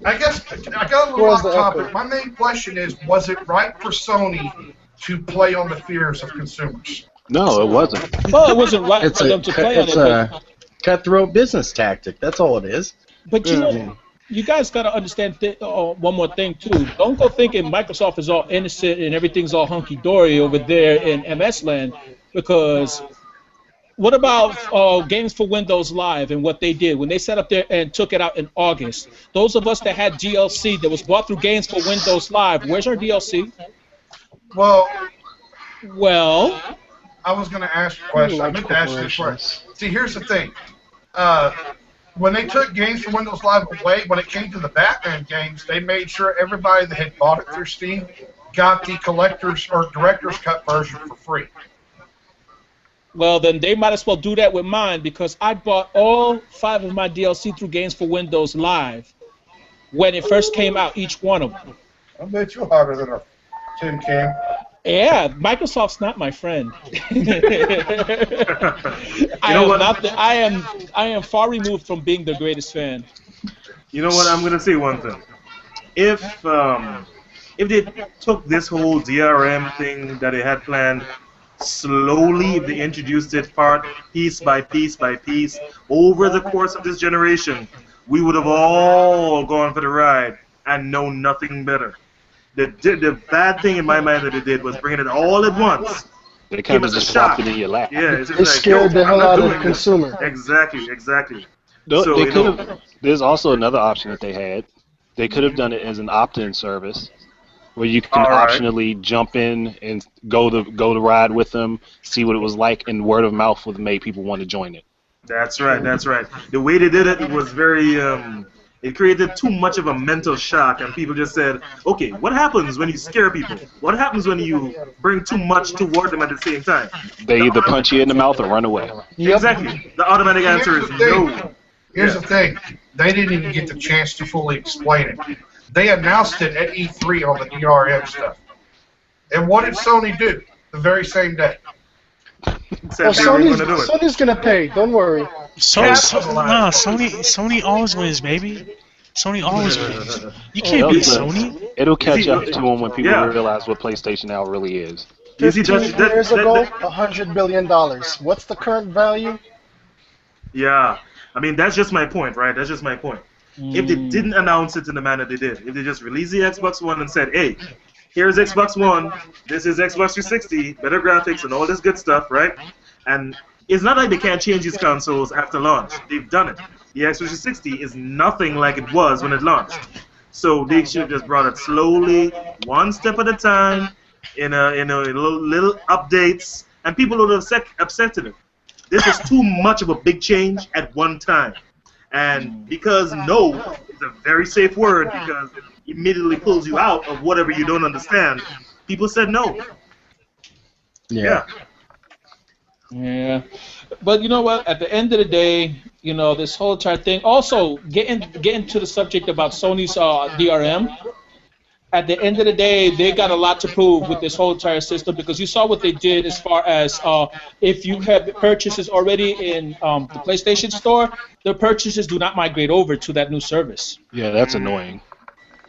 I guess I got a little Where's off the topic. echo? My main question is, was it right for Sony to play on the fears of consumers? No, it wasn't. Well, it wasn't right It's for a them to play on it's it, a cutthroat business tactic. That's all it is. but you know, you guys got to understand one more thing too. Don't go thinking Microsoft is all innocent and everything's all hunky dory over there in MS land, because what about Games for Windows Live and what they did when they sat up there and took it out in August? Those of us that had DLC that was bought through Games for Windows Live, where's our DLC? Well, Well, I was going to ask a question. I meant to ask you this question. See, here's the thing. When they took Games for Windows Live away, when it came to the Batman games, they made sure everybody that had bought it through Steam got the collector's or director's cut version for free. well, then they might as well do that with mine, because I bought all 5 of my DLC through Games for Windows Live when it first came out, each one of them. I bet you're harder than a tin can. Yeah, Microsoft's not my friend. I am far removed from being the greatest fan. You know what? I'm gonna say one thing. If they took this whole DRM thing that they had planned slowly, if they introduced it piece by piece by piece over the course of this generation, we would have all gone for the ride and known nothing better. The bad thing in my mind that they did was bringing it all at once. They kind of just dropped it in your lap. Yeah, it's just It like, scared the I'm hell not out of doing the this. consumer. Exactly. No, So, they you could know- have. There's also another option that they had. They could have done it as an opt-in service, where you can All right. optionally jump in and go the ride with them, see what it was like, and word of mouth would have made people want to join it. That's right. The way they did it was very, it created too much of a mental shock, and people just said, okay, what happens when you scare people? What happens when you bring too much toward them at the same time? They either punch you in the mouth or run away. Exactly. The automatic answer is no. Here's the thing. They didn't even get the chance to fully explain it. They announced it at E3 on the DRM stuff. And what did Sony do the very same day? Said they were going to do it. Sony's gonna pay. Don't worry. Sony always wins, baby. Sony always wins. You can't beat Sony. It'll catch up to them when people Yeah. realize what PlayStation now really is. You see, 15 years ago, $100 billion. What's the current value? Yeah. I mean, that's just my point, right? That's just my point. If they didn't announce it in the manner they did, if they just released the Xbox One and said, hey, here's Xbox One, this is Xbox 360, better graphics and all this good stuff, right? And it's not like they can't change these consoles after launch. They've done it. The Xbox 360 is nothing like it was when it launched. So they should have just brought it slowly, one step at a time, in a little updates, and people would have accepted it. This is too much of a big change at one time. And because no is a very safe word, because it immediately pulls you out of whatever you don't understand, people said no. Yeah. Yeah, but you know what? At the end of the day, you know, this whole entire thing. Also, getting to the subject about Sony's DRM. At the end of the day, they got a lot to prove with this whole entire system, because you saw what they did as far as if you have purchases already in the PlayStation Store, the purchases do not migrate over to that new service. Yeah, that's annoying.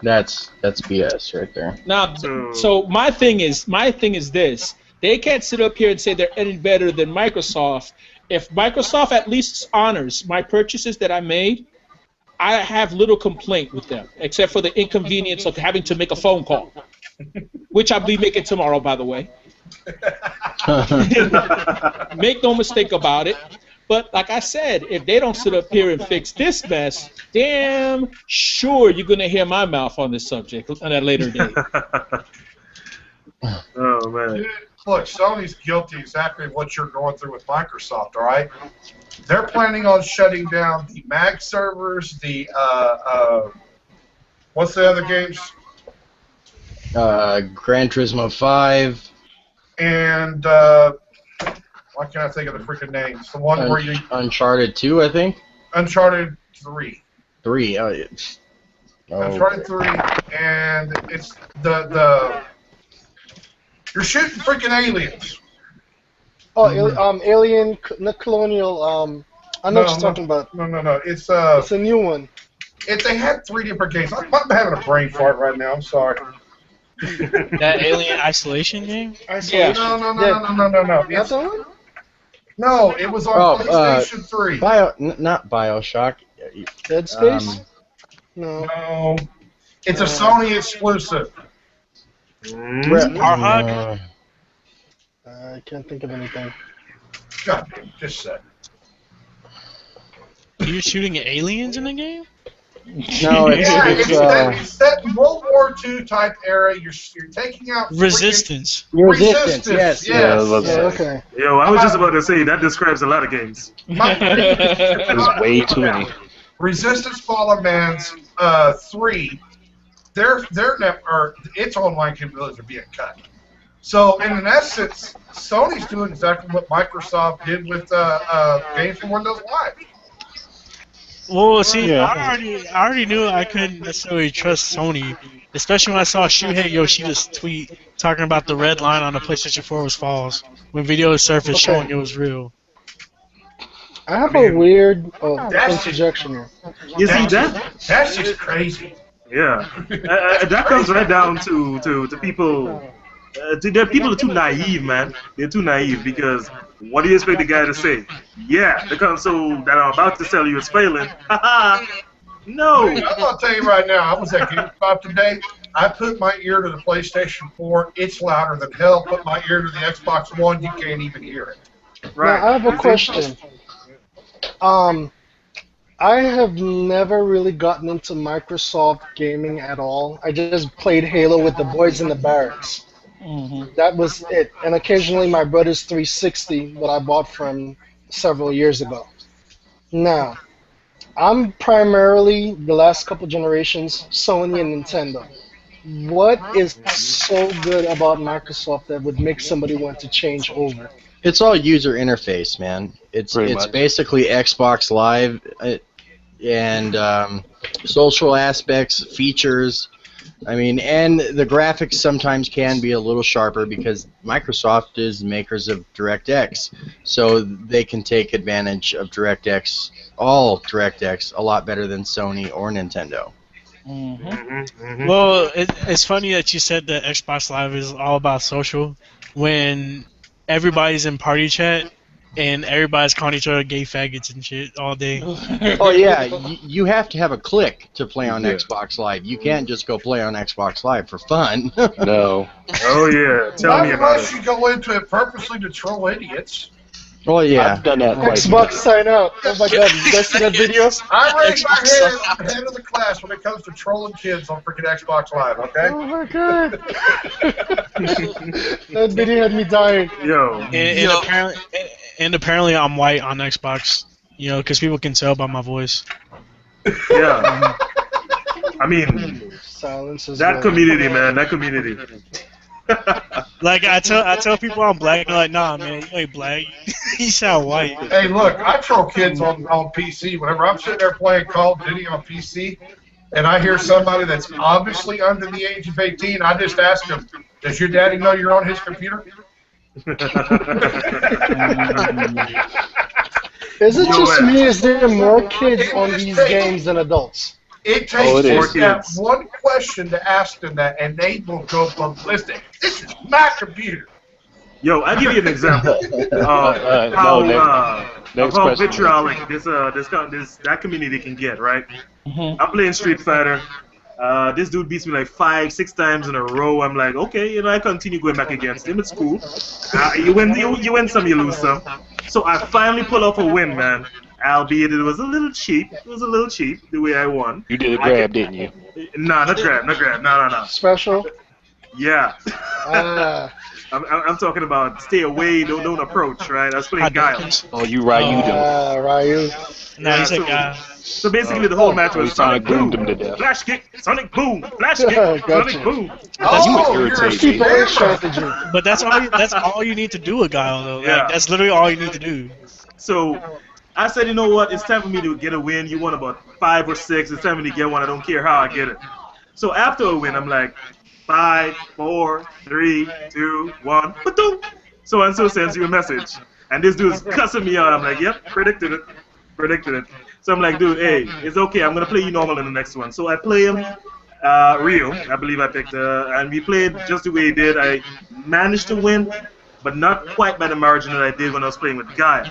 That's BS right there. Now, so my thing is this: they can't sit up here and say they're any better than Microsoft. If Microsoft at least honors my purchases that I made, I have little complaint with them, except for the inconvenience of having to make a phone call, which I'll be making tomorrow, by the way. Make no mistake about it. But like I said, if they don't sit up here and fix this mess, damn sure you're going to hear my mouth on this subject on a later date. Oh, man. Look, Sony's guilty exactly what you're going through with Microsoft, all right? They're planning on shutting down the MAG servers, the, what's the other games? Gran Turismo 5. and why can't I think of the freaking names? The one where you Uncharted 2, I think. Uncharted 3. 3. Oh. Uncharted 3, and it's the you're shooting freaking aliens. Oh, Alien, Colonial. I know what you're talking about. No. It's a new one. They had 3 different games. I'm having a brain fart right now. I'm sorry. That Alien Isolation game? Isolation. No. That's the one? No, it was on PlayStation 3. Not BioShock. Dead Space? No. It's a Sony exclusive. Arhog? I can't think of anything. God damn, just a sec. You're shooting aliens in the game? No, it's set in World War II type era. You're taking out Resistance. Yes. Okay. Yo, I was just about to say that describes a lot of games. There's way too many. Resistance Fallen Man's 3. Its online capabilities are being cut. So in essence, Sony's doing exactly what Microsoft did with games for Windows Live. Well, see, I already knew I couldn't necessarily trust Sony, especially when I saw Shuhei Yoshida's tweet talking about the red line on the PlayStation 4 was false when videos surfaced showing it was real. I have a weird interjection here. You see that? That's just crazy. Yeah, that comes right down to people. People are too naive, man. They're too naive because what do you expect the guy to say? Yeah, the console that I'm about to sell you is failing. No. I'm gonna tell you right now. I was at GameStop today. I put my ear to the PlayStation 4. It's louder than hell. Put my ear to the Xbox One. You can't even hear it. Right. Now, I have a question. I have never really gotten into Microsoft gaming at all. I just played Halo with the boys in the barracks. That was it. And occasionally my brother's 360 that I bought from several years ago. Now, I'm primarily, the last couple generations, Sony and Nintendo. What is so good about Microsoft that would make somebody want to change over? It's all user interface, man. It's basically Xbox Live and social aspects, features. I mean, and the graphics sometimes can be a little sharper because Microsoft is makers of DirectX, so they can take advantage of DirectX, all DirectX, a lot better than Sony or Nintendo. Well, it's funny that you said that Xbox Live is all about social when everybody's in party chat and everybody's calling each other gay faggots and shit all day. Oh yeah, you have to have a click to play on Xbox Live. You can't just go play on Xbox Live for fun. No. Oh yeah, tell me about Unless it. you go into it purposely to troll idiots. Oh yeah. I've done that quite a Xbox sign out. Oh my god, you guys see that video? I raise my hand at the head of the class when it comes to trolling kids on freaking Xbox Live, okay? Oh my god. That video had me dying. Yo. And apparently I'm white on Xbox, you know, because people can tell by my voice. Yeah. I mean, Silence is that community, man. That community. Like I tell people I'm black, and they're like, nah, man, you ain't black. You sound white. Hey, look, I troll kids on PC. Whenever I'm sitting there playing Call of Duty on PC, and I hear somebody that's obviously under the age of 18, I just ask them, does your daddy know you're on his computer? Is it just me? Is there more kids on these games than adults? It takes just is. that one question to ask them that, and they will go ballistic. This is my computer. Yo, I'll give you an example of how vitriolic that community can get, right? I'm playing Street Fighter. This dude beats me like 5-6 times in a row. I'm like, okay, you know, I continue going back against him. It's cool. You win some, you lose some. So I finally pull off a win, man. Albeit it was a little cheap. It was a little cheap the way I won. You did a grab, didn't you? Nah, not grab. No. Special? Yeah. Ah, I'm talking about stay away, don't approach, right? I was playing Guile. Oh, you Ryu them. Ryu. No, Yeah, he said so- guy. So basically, the whole match Oh, was he's trying Sonic to groom Boom, them to death. Flash Kick, Sonic Boom, Flash Kick, Gotcha. Sonic Boom. Oh, you you're a irritating. Keep away spammer. strategy. But that's all you need to do with Guile though. Yeah. Like that's literally all you need to do. So I said, you know what? It's time for me to get a win. You won about 5 or 6. It's time for me to get one. I don't care how I get it. So after a win, I'm like, 5, 4, 3, 2, 1, ba-doom. So and so sends you a message, and this dude's cussing me out. I'm like, yep, predicted it. So I'm like, dude, hey, it's okay. I'm gonna play you normal in the next one. So I play him Rio. I believe I picked, and we played just the way he did. I managed to win, but not quite by the margin that I did when I was playing with Guy.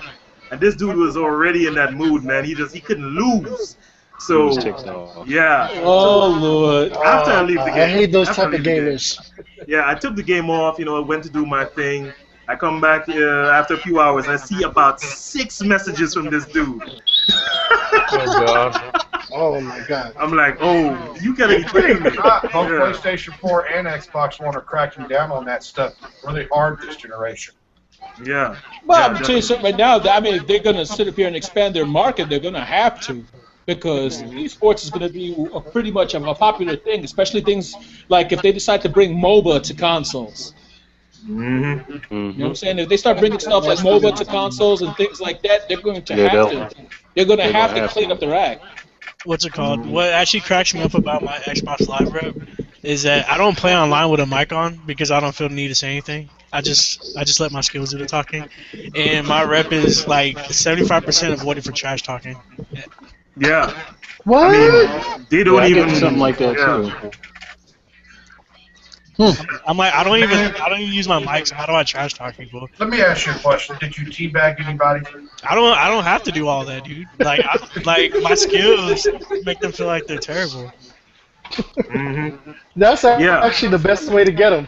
And this dude was already in that mood, man. He couldn't lose. So He was ticked off. yeah. Oh Lord. After I leave the game, I hate those after I type of leave the game, gamers. Yeah, I took the game off. I went to do my thing. I come back after a few hours and I see about 6 messages from this dude. Oh god. Oh my god. I'm like, oh, you gotta be kidding me. Both Yeah. PlayStation 4 and Xbox One are cracking down on that stuff really hard this generation. Yeah. Well, Yeah, I'm telling you something right now. I mean, if they're going to sit up here and expand their market, they're going to have to, because esports is going to be pretty much of a popular thing, especially things like if they decide to bring MOBA to consoles. Mm-hmm. You know what I'm saying? If they start bringing stuff like MOBA to consoles and things like that, they're going to Yeah, have they'll- to. They're going to they're have gonna to have clean to. up their act. What's it called? What actually cracks me up about my Xbox Live rep is that I don't play online with a mic on because I don't feel the need to say anything. I just let my skills do the talking, and my rep is like 75% avoided for trash talking. Yeah. What? I mean, they don't Yeah, I even get something like that yeah. too. I'm like I don't even use my mic. So how do I trash talk people? Let me ask you a question. Did you teabag anybody? I don't have to do all that, dude. Like my skills make them feel like they're terrible. Mm-hmm. That's Yeah. actually the best way to get them.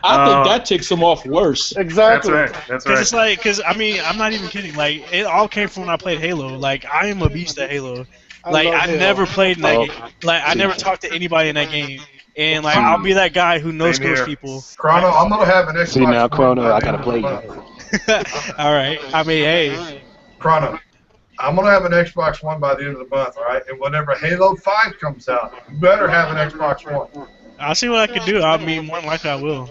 I think that takes them off worse. That's Exactly. right. That's Cause right. it's like, cause I mean, I'm not even kidding. Like, it all came from when I played Halo. Like, I am a beast at Halo. Like, love I Halo. never played in that Oh. game. Like, I never talked to anybody in that game. And like, I'll be that guy who knows Same those here. people. Chrono, I'm gonna have an Xbox. See now, One Chrono, by I the gotta end play of the you. month. All right. I mean, hey, Chrono, I'm gonna have an Xbox One by the end of the month, all right? And whenever Halo 5 comes out, you better have an Xbox One. I'll see what I can do. I mean, more than likely I will.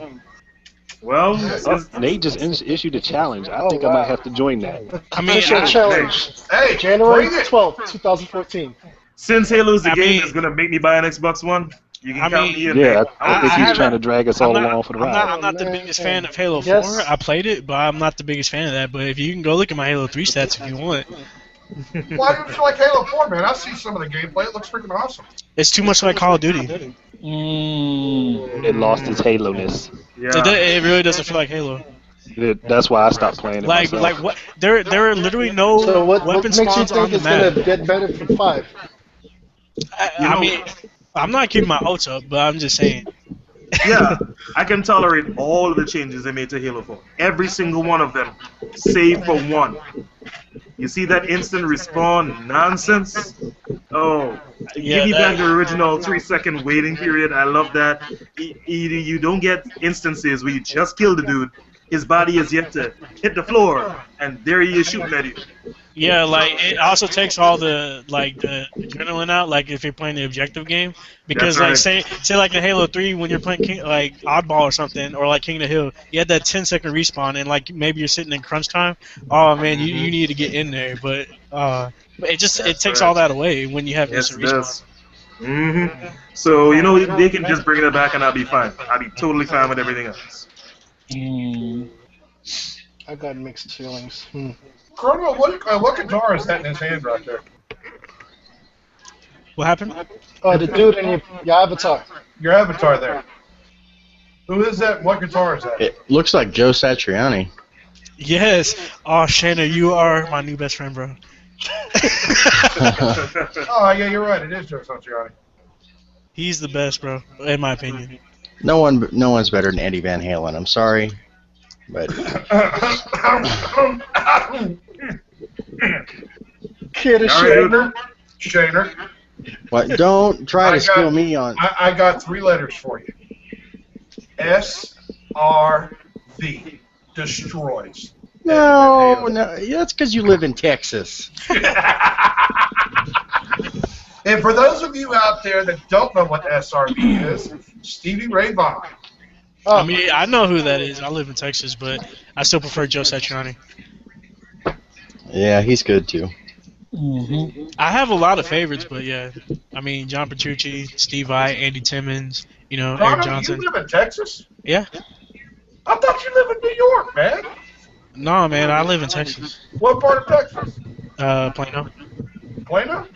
Well, Oh, Nate just issued a challenge. I think I might have to join that. I mean, Official I, challenge. Hey, January bring it. 12th, 2014. since Halo's the I game mean- that's gonna make me buy an Xbox One, you can I count mean- me in. Yeah, man. I think I he's haven't- trying to drag us all along for the ride. I'm not the man. biggest fan of Halo 4. Yes. I played it, but I'm not the biggest fan of that. But if you can go look at my Halo 3 stats if you want, Why don't you like Halo 4, man? I see some of the gameplay. It looks freaking awesome. it's too much like Call of Duty. It lost its Halo-ness. Yeah. It really doesn't feel like Halo. That's why I stopped playing it Like myself. what? There are literally no So what weapon makes you spawns on think the it's map. gonna get better from 5? I mean, I'm not keeping my hopes up, but I'm just saying. Yeah, I can tolerate all of the changes they made to Halo 4. Every single one of them, save for one. You see that instant respawn nonsense? Oh, Yeah, give me that- back the original 3-second waiting period. I love that. Either you don't get instances where you just kill the dude, his body is yet to hit the floor, and there he is shooting at you. Yeah, like it also takes all the adrenaline out. Like if you're playing the objective game, because That's like say like in Halo 3 when you're playing like Oddball or something, or like King of the Hill, you had that 10-second respawn, and like maybe you're sitting in crunch time. Oh man, you need to get in there, but it takes right. all that away when you have Yes, instant it respawn. does. Mm-hmm. So, you know, they can just bring it back and I'll be fine. I'll be totally fine with everything else. I got mixed feelings. Chrono, what guitar is that in his hand right there? What happened? Oh, the dude in your avatar. Your avatar there. Who is that? What guitar is that? It looks like Joe Satriani. Yes. Oh, Shana, you are my new best friend, bro. Oh, yeah, you're right. It is Joe Satriani. He's the best, bro, in my opinion. No one's better than Eddie Van Halen. I'm sorry, but Kid is All right, shit. Shaner. Shaner. what? Don't try I to steal got- me on. I got 3 letters for you. SRV. Destroys. No, that's because you live in Texas. And for those of you out there that don't know what SRV is, Stevie Ray Vaughan. I mean, I know who that is. I live in Texas, but I still prefer Joe Satriani. Yeah, he's good too. Mm-hmm. I have a lot of favorites, but yeah, I mean, John Petrucci, Steve Vai, Andy Timmons, Eric Ronald, Johnson. you live in Texas? Yeah. I thought you live in New York, man. No, man, I live in Texas. What part of Texas? Plano. Plano?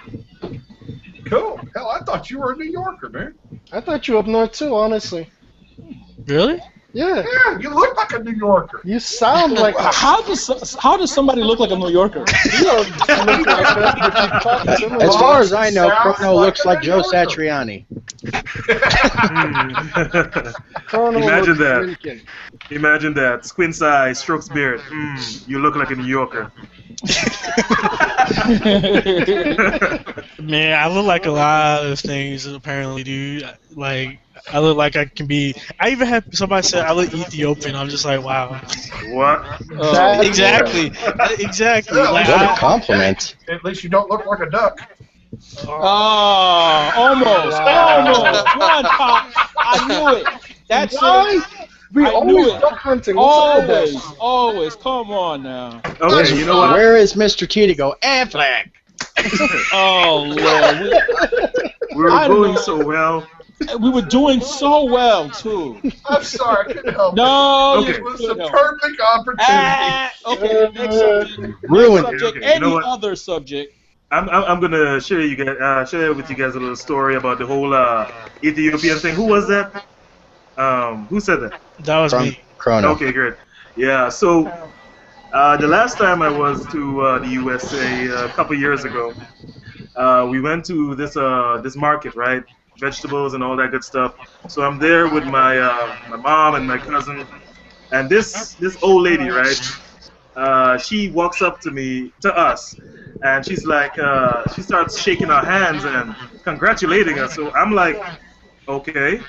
Cool. Hell, I thought you were a New Yorker, man. I thought you were up north too, honestly. Really? Yeah. Yeah, you look like a New Yorker. You sound like a... How does somebody look like a New Yorker? You don't look like that if you talk to him. As far as I know, Sounds Chrono like looks a like New Joe Yorker. Satriani. Colonel Imagine looks that. Dominican. Imagine that. Squints eye, strokes beard. You look like a New Yorker. Man, I look like a lot of things, apparently, dude. Like, I look like I can be... I even had somebody say I look Ethiopian. I'm just like, wow. What? That- Exactly. Exactly. Like, What a I, compliment. At least you don't look like a duck. Oh, almost. Almost. One pop. I knew it. That's Why? We I always knew it. duck hunting. What's up with Always. that? Always. Come on now. Okay, you know what? Where is Mr. T to go? Affleck. Oh, Lord. We were I going know. so well. We were doing so well, too. I'm sorry, I couldn't help No, Okay. it. It you was a couldn't. perfect opportunity. Okay, next subject. Ruined Next it. subject. Okay, you know Any what? other subject. I'm gonna share with you guys a little story about the whole Ethiopian thing. Who was that? Who said that? that was me. Chrono. Okay, good. Yeah. So the last time I was to the USA a couple years ago, we went to this market, right? Vegetables and all that good stuff. So I'm there with my mom and my cousin, and this old lady, right? She walks up to us, and she's like, she starts shaking our hands and congratulating us. So I'm like, okay,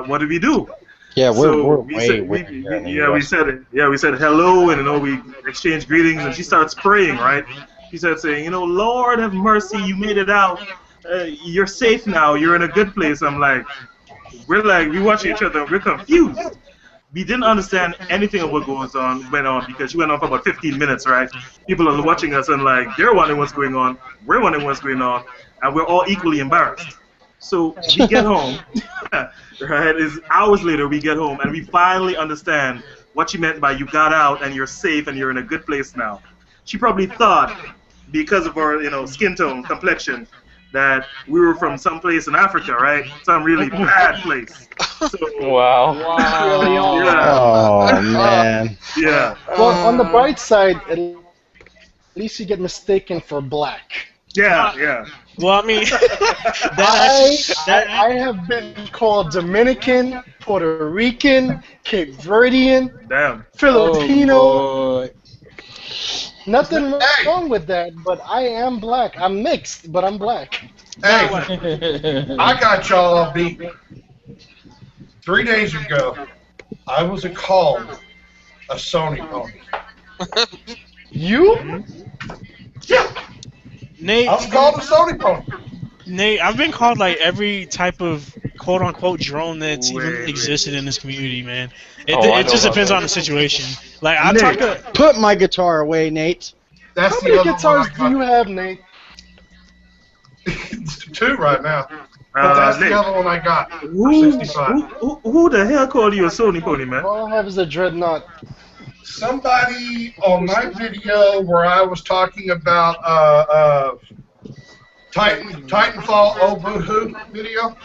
what did we do? Yeah, So we're we way, said, way we, there in the yeah, we US. said it. Yeah, we said hello, and we exchanged greetings, and she starts praying, right? She starts saying, Lord have mercy, you made it out. You're safe now. You're in a good place. I'm like, we watch each other. We're confused. We didn't understand anything of what went on because she went on for about 15 minutes, right? People are watching us and like they're wondering what's going on. We're wondering what's going on, and we're all equally embarrassed. So we get home, right? It's hours later we get home and we finally understand what she meant by you got out and you're safe and you're in a good place now. She probably thought because of our skin tone, complexion, that we were from some place in Africa, right? Some really bad place. So, Wow. yeah, Oh, man. yeah, Well, on the bright side, at least you get mistaken for black. yeah. Well, I mean, I have been called Dominican, Puerto Rican, Cape Verdean, Damn. Filipino. Oh, boy. Nothing wrong with that, but I am black. I'm mixed, but I'm black. Hey, I got y'all all beat. 3 days ago, I was called a Sony pony. You? Yeah, Nate, I was called a Sony pony. Nate, I've been called like every type of quote unquote drone that's even Wait. existed in this community, man. I It know just about depends that. on the situation. Like I Nate. talk to Put my guitar away, Nate. That's How the many other guitars one do you have, Nate? It's 2 right now. But that's Nate, the other one I got. For who, 65. who the hell called you a Sony pony, man? All I have is a dreadnought. Somebody on my video where I was talking about Titanfall Oh Boo Hoo video.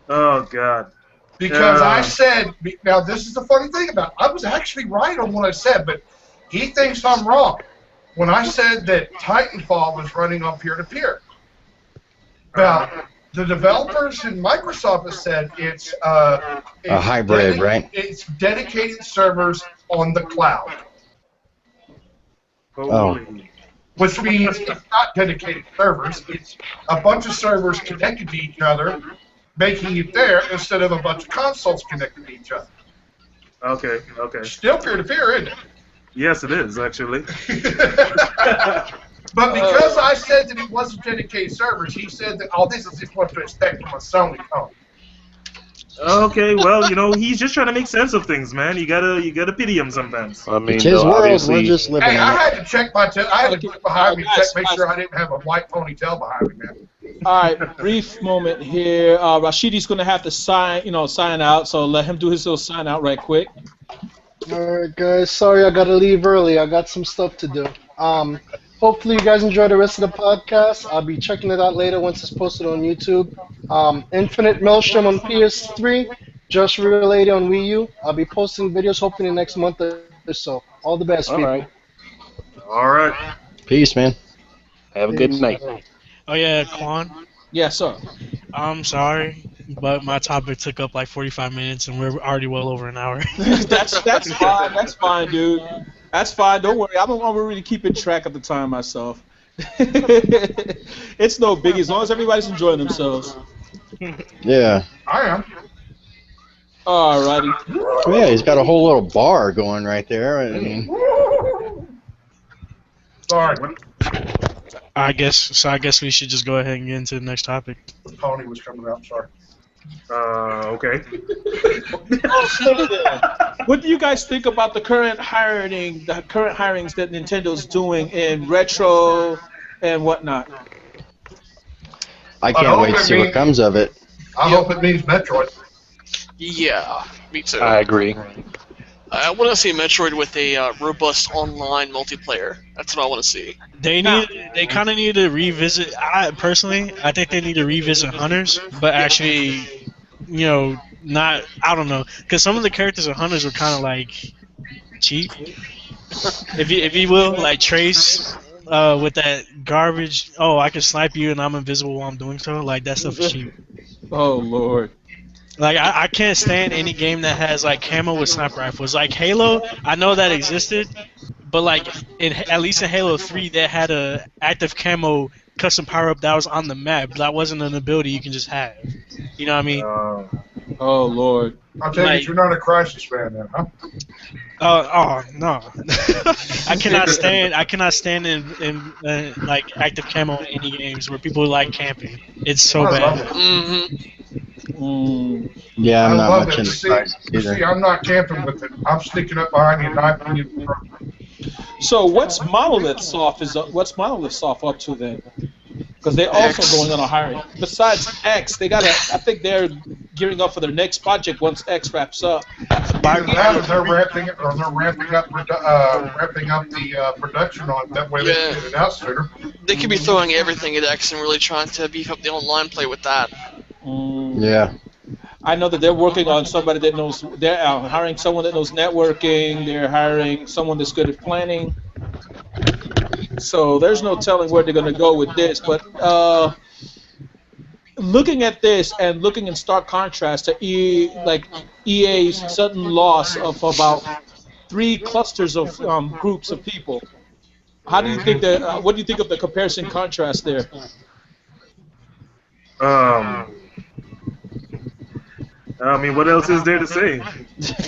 Oh God. Because Yeah. I said, now this is the funny thing about it. I was actually right on what I said, but he thinks I'm wrong. When I said that Titanfall was running on peer-to-peer. Now, the developers in Microsoft have said it's A hybrid, right? It's dedicated servers on the cloud, Holy. which means it's not dedicated servers. It's a bunch of servers connected to each other making it there instead of a bunch of consoles connected to each other. Okay. Still peer-to-peer, isn't it? Yes, it is actually. But because I said that it wasn't dedicated servers, he said that, oh, this is just what to expect from a Sony phone. Okay, well, he's just trying to make sense of things, man. You gotta pity him sometimes. I mean, It's his no, world. obviously, We're just living Hey, in I it. had to check I had to look behind me to Guys, make sure I didn't have a white ponytail behind me, man. All right, brief moment here. Rashidi's going to have to sign out, so let him do his little sign out right quick. Alright, guys. Sorry I gotta leave early. I got some stuff to do. Hopefully you guys enjoy the rest of the podcast. I'll be checking it out later once it's posted on YouTube. Infinite Maelstrom on PS3, Just Related on Wii U. I'll be posting videos hopefully next month or so. All the best, all people. right. All right. Peace, man. Have a good night. Oh yeah, Quan. Yes, sir. I'm sorry, but my topic took up like 45 minutes, and we're already well over an hour. That's fine. That's fine, dude. That's fine. Don't worry. I'm really keeping track of the time myself. It's no biggie as long as everybody's enjoying themselves. Yeah. I am. Alrighty. Oh, yeah, he's got a whole little bar going right there. I mean, Sorry, I guess we should just go ahead and get into the next topic. the pony was coming out. Sorry. Okay. What do you guys think about the current hirings that Nintendo's doing in retro and whatnot? I can't wait to see what comes of it. I hope it means Metroid. Yeah, me too. I agree. I want to see Metroid with a robust online multiplayer. That's what I want to see. They kind of need to revisit. I think they need to revisit Hunters, but actually, not. I don't know, because some of the characters of Hunters were kind of like cheap, if you will, like Trace with that garbage. Oh, I can snipe you and I'm invisible while I'm doing so. Like that stuff is cheap. Oh Lord. Like I can't stand any game that has like camo with sniper rifles. Like Halo, I know that existed, but like at least in Halo 3, they had a active camo custom power up that was on the map. That wasn't an ability you can just have. You know what I mean? Oh Lord. I'll tell you, you're not a Crisis fan then, huh? Oh no. I cannot stand in like active camo in any games where people like camping. It's so bad. Yeah, I'm I not love much it. into Crisis either. See, I'm not camping with it. I'm sneaking up behind you and knifing you. So what's Monolith Soft up to then? Because they're also going on a hiring. Besides X, I think they're gearing up for their next project once X wraps up. Either that or they're ramping up the production on it. That way they can get it out sooner. They could be throwing everything at X and really trying to beef up the online play with that. Yeah. I know that they're working on somebody that knows. They're hiring someone that knows networking. They're hiring someone that's good at planning. So there's no telling where they're going to go with this. But looking at this and looking in stark contrast to EA's sudden loss of about 3 clusters of groups of people, how do you think that? What do you think of the comparison contrast there? I mean, what else is there to say?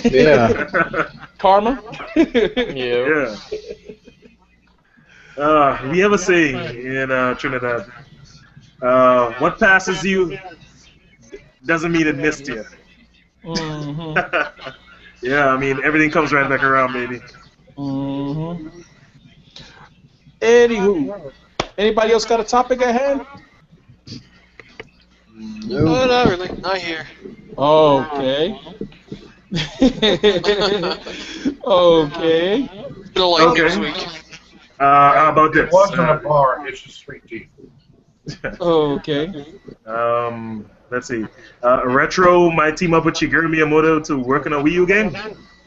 Yeah. Karma? Yeah. We have a saying in Trinidad. What passes you doesn't mean it missed you. Mm-hmm. Yeah, I mean, everything comes right back around, baby. Mm-hmm. Anywho, anybody else got a topic at hand? No, not really. Not here. Okay. Okay. Been a light news week. How about this? It wasn't a bar. It's just sweet tea. Okay. Let's see. Retro might team up with Shigeru Miyamoto to work on a Wii U game.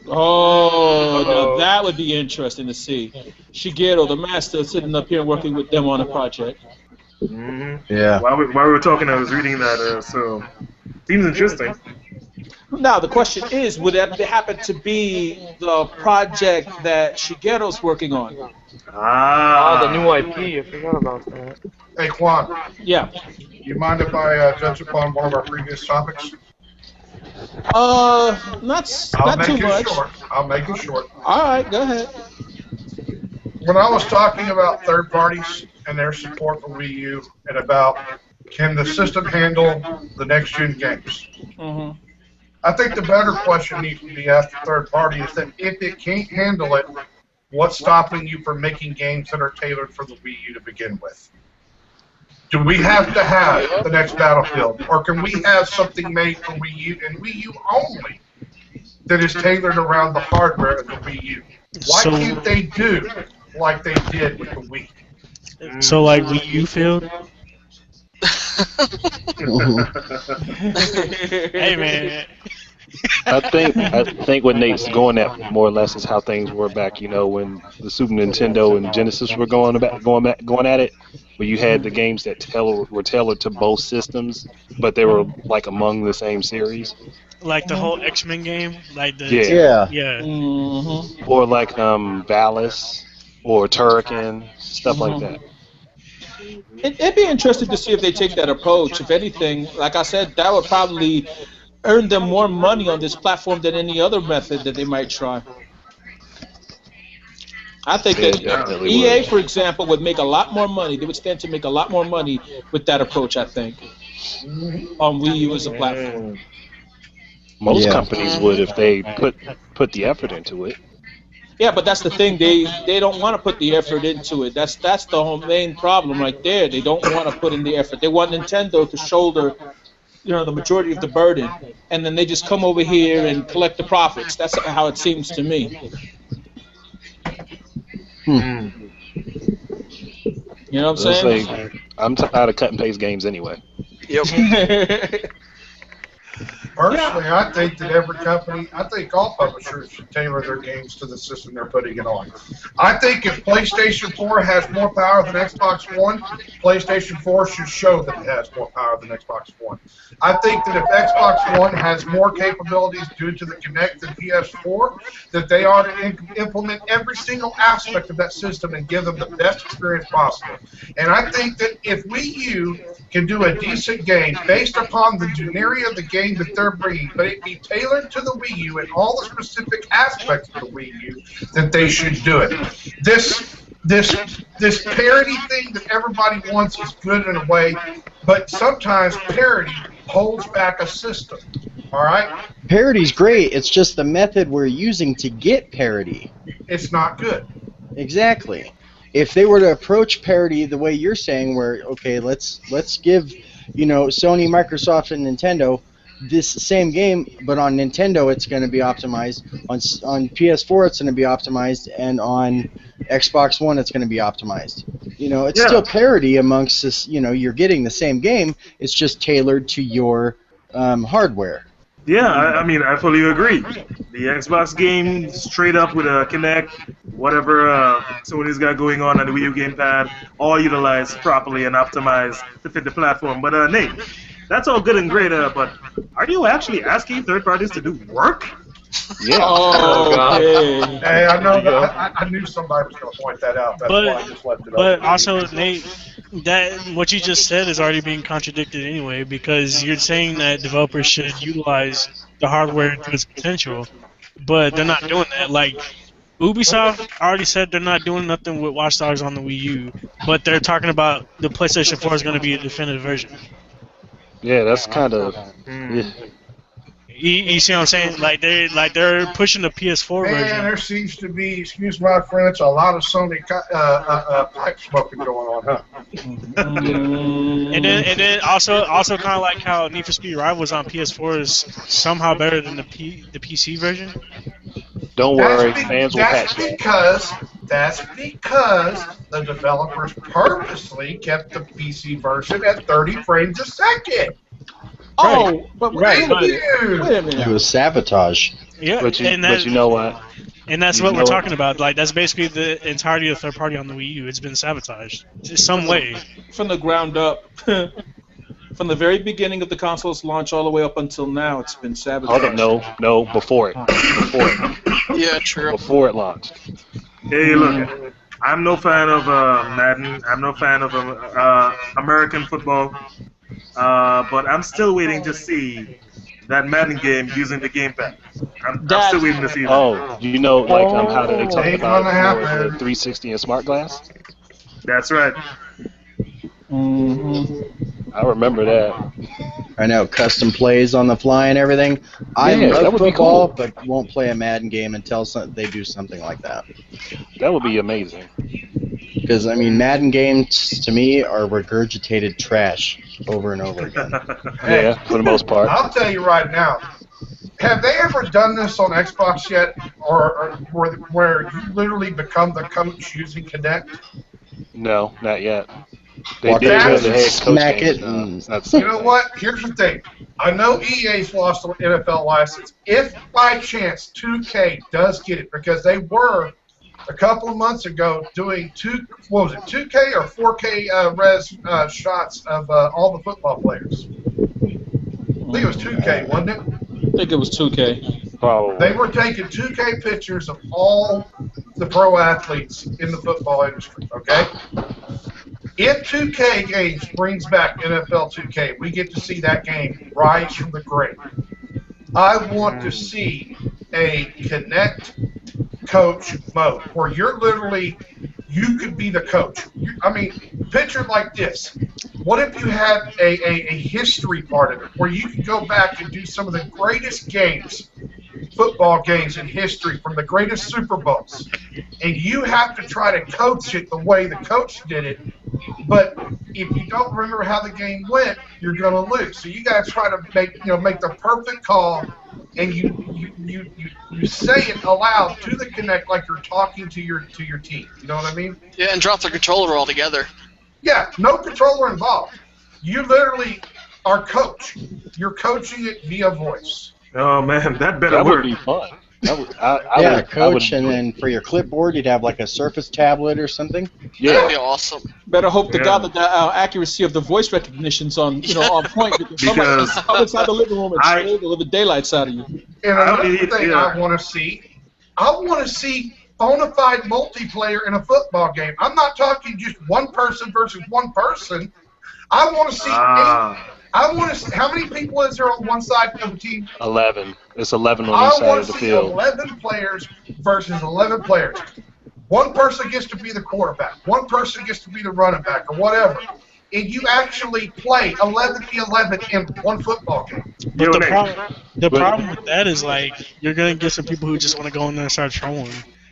Oh, now that would be interesting to see. Shigeru, the master, sitting up here and working with them on a project. Mm-hmm. Yeah. While we were talking, I was reading that, so seems interesting. Now the question is, would that happen to be the project that Shigeru's working on? The new IP. I forgot about that. Hey, Quan, Yeah. you mind if I touch upon one of our previous topics? Not too much. Short. I'll make it short. All right, go ahead. When I was talking about third parties and their support for Wii U and about can the system handle the next gen games, Mm-hmm. I think the better question needs to be asked the third party is that if it can't handle it, what's stopping you from making games that are tailored for the Wii U to begin with? Do we have to have the next Battlefield, or can we have something made for Wii U and Wii U only that is tailored around the hardware of the Wii U? Why can't they do like they did with the Wii? So like Wii U failed? Hey man. I think what Nate's going at more or less is how things were back, when the Super Nintendo and Genesis were going at it, where you had the games that were tailored to both systems, but they were like among the same series. Like the whole X-Men game, like the Yeah. Mm-hmm. Or like Valis or Turrican, stuff like that. It'd be interesting to see if they take that approach. If anything, like I said, that would probably earn them more money on this platform than any other method that they might try. I think that EA, for example, would make a lot more money. They would stand to make a lot more money with that approach, I think, on Wii U as a platform. Most companies would if they put the effort into it. Yeah, but that's the thing. They don't want to put the effort into it. That's the whole main problem right there. They don't want to put in the effort. They want Nintendo to shoulder, the majority of the burden, and then they just come over here and collect the profits. That's how it seems to me. You know what I'm saying? I'm tired of cut and paste games anyway. Yep. Personally, I think that I think all publishers should tailor their games to the system they're putting it on. I think if PlayStation 4 has more power than Xbox One, PlayStation 4 should show that it has more power than Xbox One. I think that if Xbox One has more capabilities due to the Kinect than PS4, that they ought to implement every single aspect of that system and give them the best experience possible. And I think that if Wii U can do a decent game based upon the genericity of the game that they're bringing, but it be tailored to the Wii U and all the specific aspects of the Wii U, that they should do it. This parody thing that everybody wants is good in a way, but sometimes parody holds back a system. All right? Parody's great. It's just the method we're using to get parody. It's not good. Exactly. If they were to approach parody the way you're saying, where let's give Sony, Microsoft, and Nintendo this same game, but on Nintendo it's going to be optimized, on PS4 it's going to be optimized, and on Xbox One it's going to be optimized. It's still parity amongst this. You're getting the same game. It's just tailored to your hardware. Yeah, I mean, I fully agree. The Xbox game, straight up with a Kinect, whatever Sony's got going on the Wii U gamepad, all utilized properly and optimized to fit the platform. But Nate, that's all good and great, but are you actually asking third parties to do work? Yeah. Hey, I know that. I knew somebody was going to point that out. That's why I just left it up. But also, Nate, what you just said is already being contradicted anyway, because you're saying that developers should utilize the hardware to its potential, but they're not doing that. Like, Ubisoft already said they're not doing nothing with Watch Dogs on the Wii U, but they're talking about the PlayStation 4 is going to be a definitive version. Yeah, that's kind of... You see what I'm saying? Like they're pushing the PS4 version. Man, there seems to be, excuse my French, a lot of Sony pipe smoking going on, huh? and then also kind of like how Need for Speed Rivals on PS4 is somehow better than the PC version. Don't worry, fans will patch it. That's because the developers purposely kept the PC version at 30 frames a second. Oh, but wait a minute. It was sabotage. Yeah, but you know what? And that's what we're talking about. Like, that's basically the entirety of third party on the Wii U. It's been sabotaged in some way. From the ground up. From the very beginning of the console's launch all the way up until now, it's been sabotaged. Hold up, no, before it. Yeah, true. Before it launched. Hey, look, I'm no fan of Madden. I'm no fan of American football. But I'm still waiting to see that Madden game using the gamepad. I'm still waiting to see that. Oh, you know, like how they talk Ain't about gonna happen. the 360 and smart glass? That's right. I remember that. I know, custom plays on the fly and everything. I Yeah, that love would be football, cool. but won't play a Madden game until they do something like that. That would be amazing. Because, I mean, Madden games, to me, are regurgitated trash over and over again. Yeah, for the most part. I'll tell you right now. Have they ever done this on Xbox yet, or where you literally become the coach using Kinect? No, not yet. They Walk did up have the and head coach smack games, it and- it's not the You same know thing. what? Here's the thing. I know EA's lost an NFL license. If by chance 2K does get it, because they were a couple of months ago doing 2K or 4K res shots of all the football players. I think it was 2K, wasn't it? I think it was 2K. Probably. They were taking 2K pictures of all the pro athletes in the football industry, okay? If 2K games brings back NFL 2K, we get to see that game rise from the grave. I want to see a Connect coach mode where you're literally, you could be the coach. Picture it like this. What if you had a history part of it where you could go back and do some of the greatest games, football games in history from the greatest Super Bowls, and you have to try to coach it the way the coach did it, but if you don't remember how the game went, you're going to lose. So you got to try to make the perfect call, and you say it aloud to the Kinect like you're talking to your team. You know what I mean? Yeah, and drop the controller altogether. Yeah, no controller involved. You literally are coach. You're coaching it via voice. Oh man, that better That work. would be fun. That would, coach, and then for your clipboard, you'd have like a Surface tablet or something. That'd Yeah. be awesome. Better hope to Yeah. God that the accuracy of the voice recognition's on point. Because Because somebody come inside the living room and I- scare the living daylights out of you. And I another don't- thing yeah. I want to see bona fide multiplayer in a football game. I'm not talking just one person versus one person. I want to see. I want to see how many people is there on one side of the team. 11. It's 11 on I each side want of to the see field. 11 players versus 11 players. One person gets to be the quarterback. One person gets to be the running back or whatever. And you actually play 11v11 in one football game. But Yo, the Nate. problem with that is like you're gonna get some people who just want to go in there and start trolling.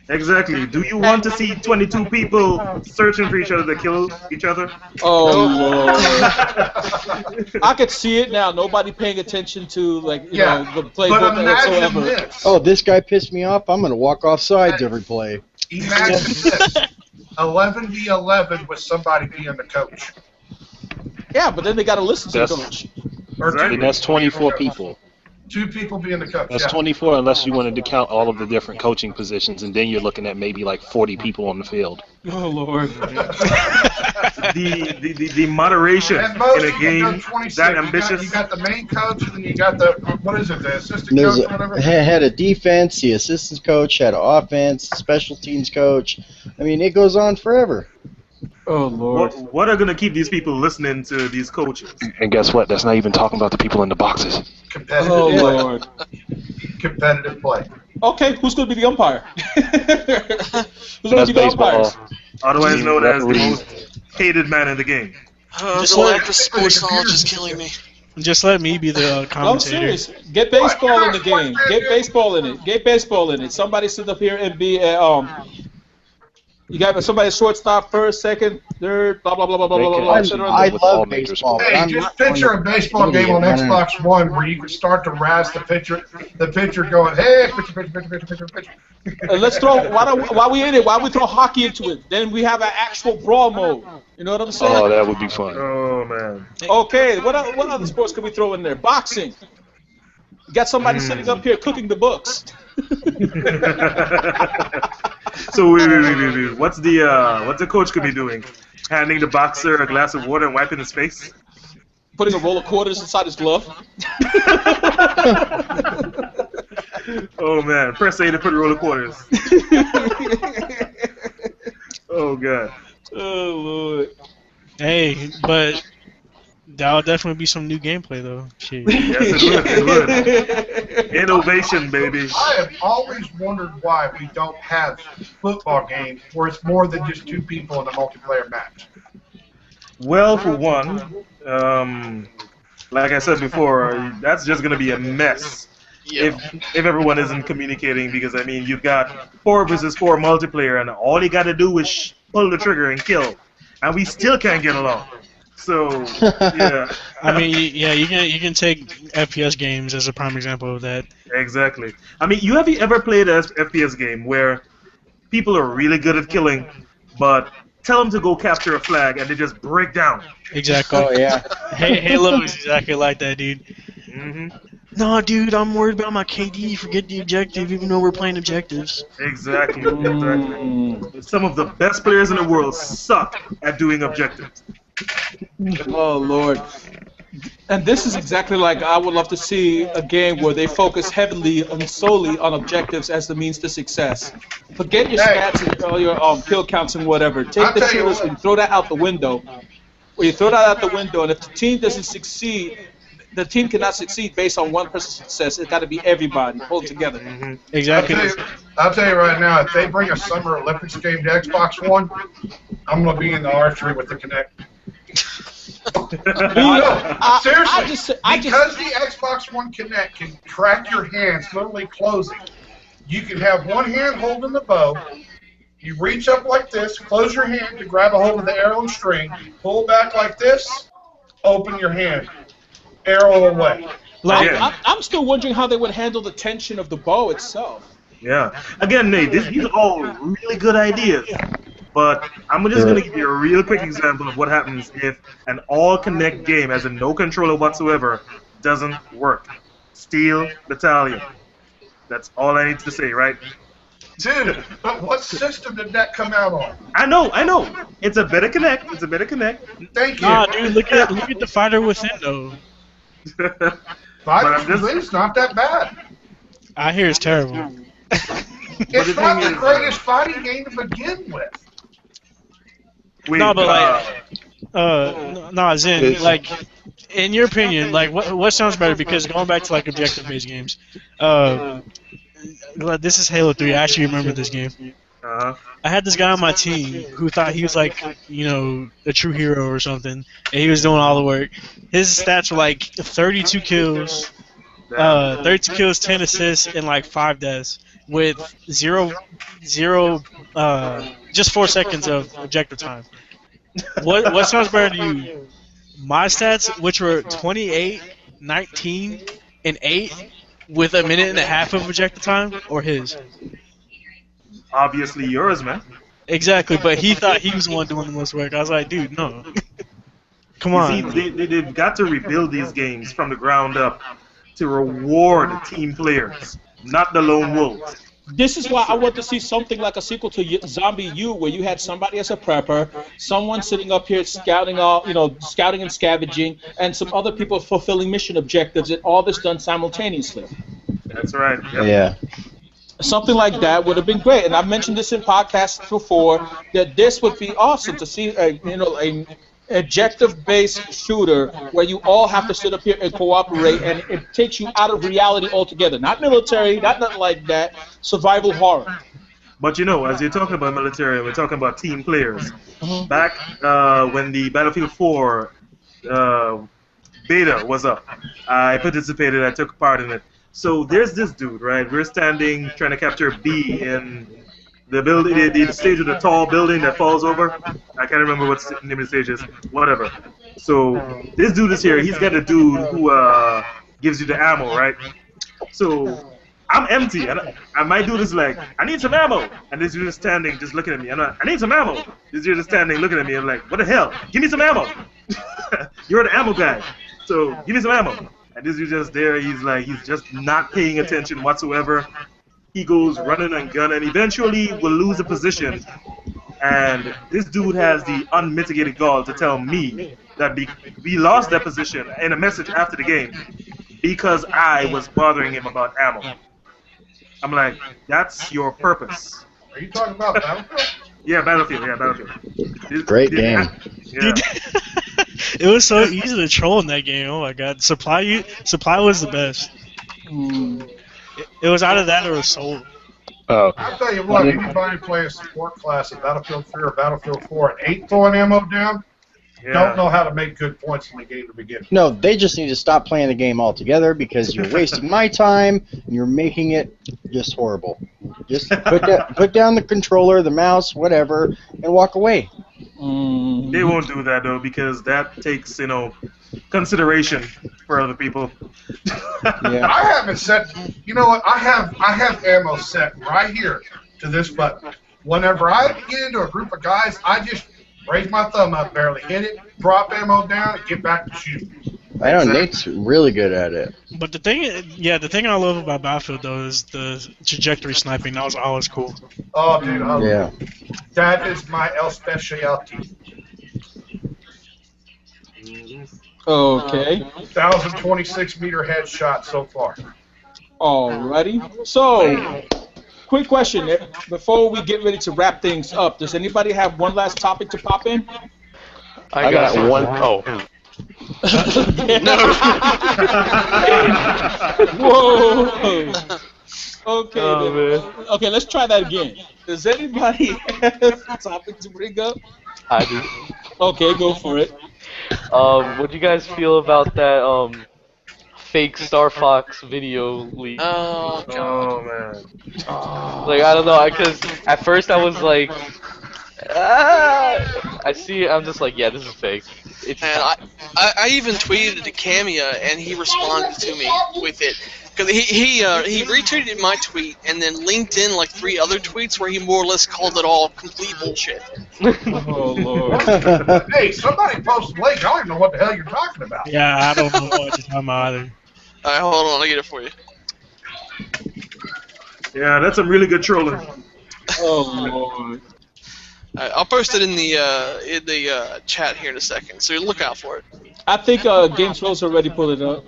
Exactly. Do you want to see 22 people searching for each other to kill each other? Oh Lord! I could see it now. Nobody paying attention to the But playbook imagine whatsoever. this. Oh, this guy pissed me off. I'm going to walk off sides every play. Imagine this. 11v11 with somebody being the coach. Yeah, but then they got to listen to the That's- coach. Or Exactly. And that's 24 people. Two people being the coach. That's yeah. 24 unless you wanted to count all of the different coaching positions, and then you're looking at maybe like 40 people on the field. Oh Lord! The moderation At most, in you a can go game 26. that You ambitious. got the main coach, and then you got the, what is it, the assistant There's coach or whatever? had a defense, the assistant coach, had an offense, special teams coach. I mean, it goes on forever. Oh Lord! What are going to keep these people listening to these coaches? And guess what? That's not even talking about the people in the boxes. Competitive Oh play. Lord! Competitive play. Okay, who's going to be the umpire? Who's going That's to be the baseball. umpires? Otherwise The known as the referees. most hated man in the game. The lack of sports knowledge is killing me. Just let me be the I'm commentator. serious. Get baseball in the game. Get baseball in it. Get baseball in it. Somebody sit up here and be you got somebody shortstop, first, second, third, blah blah blah blah blah blah blah. I- etc. I with all love major baseball. sports. but Hey, I'm just not one picture of a baseball game on idiot running- Xbox One where you can start to razz the pitcher going, hey, pitcher. Let's throw while we in it. Why we throw hockey into it? Then we have an actual brawl mode. You know what I'm saying? Oh, that would be fun. Oh man. Okay, what other sports can we throw in there? Boxing. You got somebody sitting up here cooking the books. So wait. What's the coach could be doing? Handing the boxer a glass of water and wiping his face? putting a roll of quarters inside his glove. Oh man, press A to put roll of quarters. Oh god. Oh Lord. Hey, but that'll definitely be some new gameplay though. Shit. Yes, it would. Innovation, baby. I have always wondered why we don't have football games where it's more than just two people in a multiplayer match. Well, for one, like I said before, that's just gonna be a mess. Yeah. If everyone isn't communicating, because I mean you've got 4 versus 4 multiplayer and all you gotta do is pull the trigger and kill, and we still can't get along. So yeah. I mean, yeah, you can take FPS games as a prime example of that. Exactly. I mean, have you ever played an FPS game where people are really good at killing, but tell them to go capture a flag and they just break down? Exactly. Oh yeah. Halo is exactly like that, dude. Hmm. No, dude, I'm worried about my KD. Forget the objective, even though we're playing objectives. Exactly. Some of the best players in the world suck at doing objectives. Oh Lord. And this is exactly like I would love to see a game where they focus heavily and solely on objectives as the means to success. Forget your stats and all your kill counts and whatever. Take I'll the tell you killers what. and throw that out the window. Or you throw that out the window, and if the team doesn't succeed, the team cannot succeed based on one person's success. It's got to be everybody pulled together. Exactly. I'll tell you right now, if they bring a Summer Olympics game to Xbox One, I'm going to be in the archery with the Kinect. Seriously, because the Xbox One Kinect can track your hands literally closing, you can have one hand holding the bow, you reach up like this, close your hand to grab a hold of the arrow and string, pull back like this, open your hand, arrow away. Like, Yeah. I'm still wondering how they would handle the tension of the bow itself. Yeah. Again, Nate, these are all really good ideas. But I'm just going to give you a real quick example of what happens if an all-connect game, as in no controller whatsoever, doesn't work. Steel Battalion. That's all I need to say, right? Dude, but what system did that come out on? I know. It's a better connect. Thank you. Nah, dude, look at the fighter within though. But Five I'm just- it's not that bad. I hear it's terrible. It's the not thing the is, greatest fighting game to begin with. Wait, No, but Zen, like, in your opinion, like, what sounds better? Because going back to like objective-based games, this is Halo 3. I actually remember this game. I had this guy on my team who thought he was like, a true hero or something, and he was doing all the work. His stats were like 32 kills, 32 kills, 10 assists, and like 5 deaths with just 4 seconds of objective time. What sounds better to you? My stats, which were 28, 19, and 8, with a minute and a half of objective time, or his? obviously yours, man. Exactly, but he thought he was the one doing the most work. I was like, dude, no. Come on. You see, they've got to rebuild these games from the ground up to reward team players, not the lone wolves. This is why I want to see something like a sequel to Zombie U, where you had somebody as a prepper, someone sitting up here scouting scouting and scavenging, and some other people fulfilling mission objectives, and all this done simultaneously. That's right. Yep. Yeah. Something like that would have been great, and I've mentioned this in podcasts before, that this would be awesome to see a objective-based shooter where you all have to sit up here and cooperate, and it takes you out of reality altogether. Not military, not nothing like that. Survival horror. But as you're talking about military, we're talking about team players. Back when the Battlefield 4 beta was up, I participated, I took part in it. So there's this dude, right? We're standing trying to capture B in the building, the stage of the tall building that falls over. I can't remember what the name of the stage is. Whatever. So this dude is here. He's got a dude who gives you the ammo, right? So I'm empty, and I might do this like, I need some ammo. And this dude is standing, just looking at me. I'm like, I need some ammo. This dude is standing, looking at me. I'm like, what the hell? Give me some ammo. You're the ammo guy. So give me some ammo. And this dude just there. He's just not paying attention whatsoever. He goes running and gunning, and eventually will lose a position. And this dude has the unmitigated gall to tell me that we lost that position in a message after the game because I was bothering him about ammo. I'm like, that's your purpose. Are you talking about Battlefield? Yeah, Battlefield. Great game. Yeah. It was so easy to troll in that game. Oh my god, Supply was the best. It was either that or Soul. Oh, I'll tell you what, anybody play a support class in Battlefield 3 or Battlefield 4 and ain't throwing ammo down, don't know how to make good points in the game to begin with. No, they just need to stop playing the game altogether because you're wasting my time and you're making it just horrible. Just put down the controller, the mouse, whatever, and walk away. They won't do that though because that takes consideration for other people. Yeah. I have it set. You know what? I have ammo set right here to this button. Whenever I get into a group of guys, I just raise my thumb up, barely hit it, drop ammo down, and get back to shooting. I know Nate's really good at it. But the thing I love about Battlefield though is the trajectory sniping. That was always cool. Oh, dude, Yeah. that is my El Specialty. Okay. 1,026-meter headshot so far. Alrighty. So, quick question before we get ready to wrap things up. Does anybody have one last topic to pop in? I got one. Oh. Whoa. Okay. Oh, man. Okay, let's try that again. Does anybody have a topic to bring up? I do. Okay, go for it. What do you guys feel about that fake Star Fox video leak? Oh, God. Oh man. Like, I don't know, because at first I was like, I see it, I'm just like, yeah, this is fake. It's And I even tweeted it to Camia, and he responded to me with it. Because he retweeted my tweet, and then linked in like 3 other tweets where he more or less called it all complete bullshit. Oh, Lord. Hey, somebody posted a link. I don't even know what the hell you're talking about. Yeah, I don't know what you're talking about either. Alright, hold on, I'll get it for you. Yeah, that's some really good trolling. Oh, Lord. Alright, I'll post it in the chat here in a second, so look out for it. I think Games Rose already pulled it up.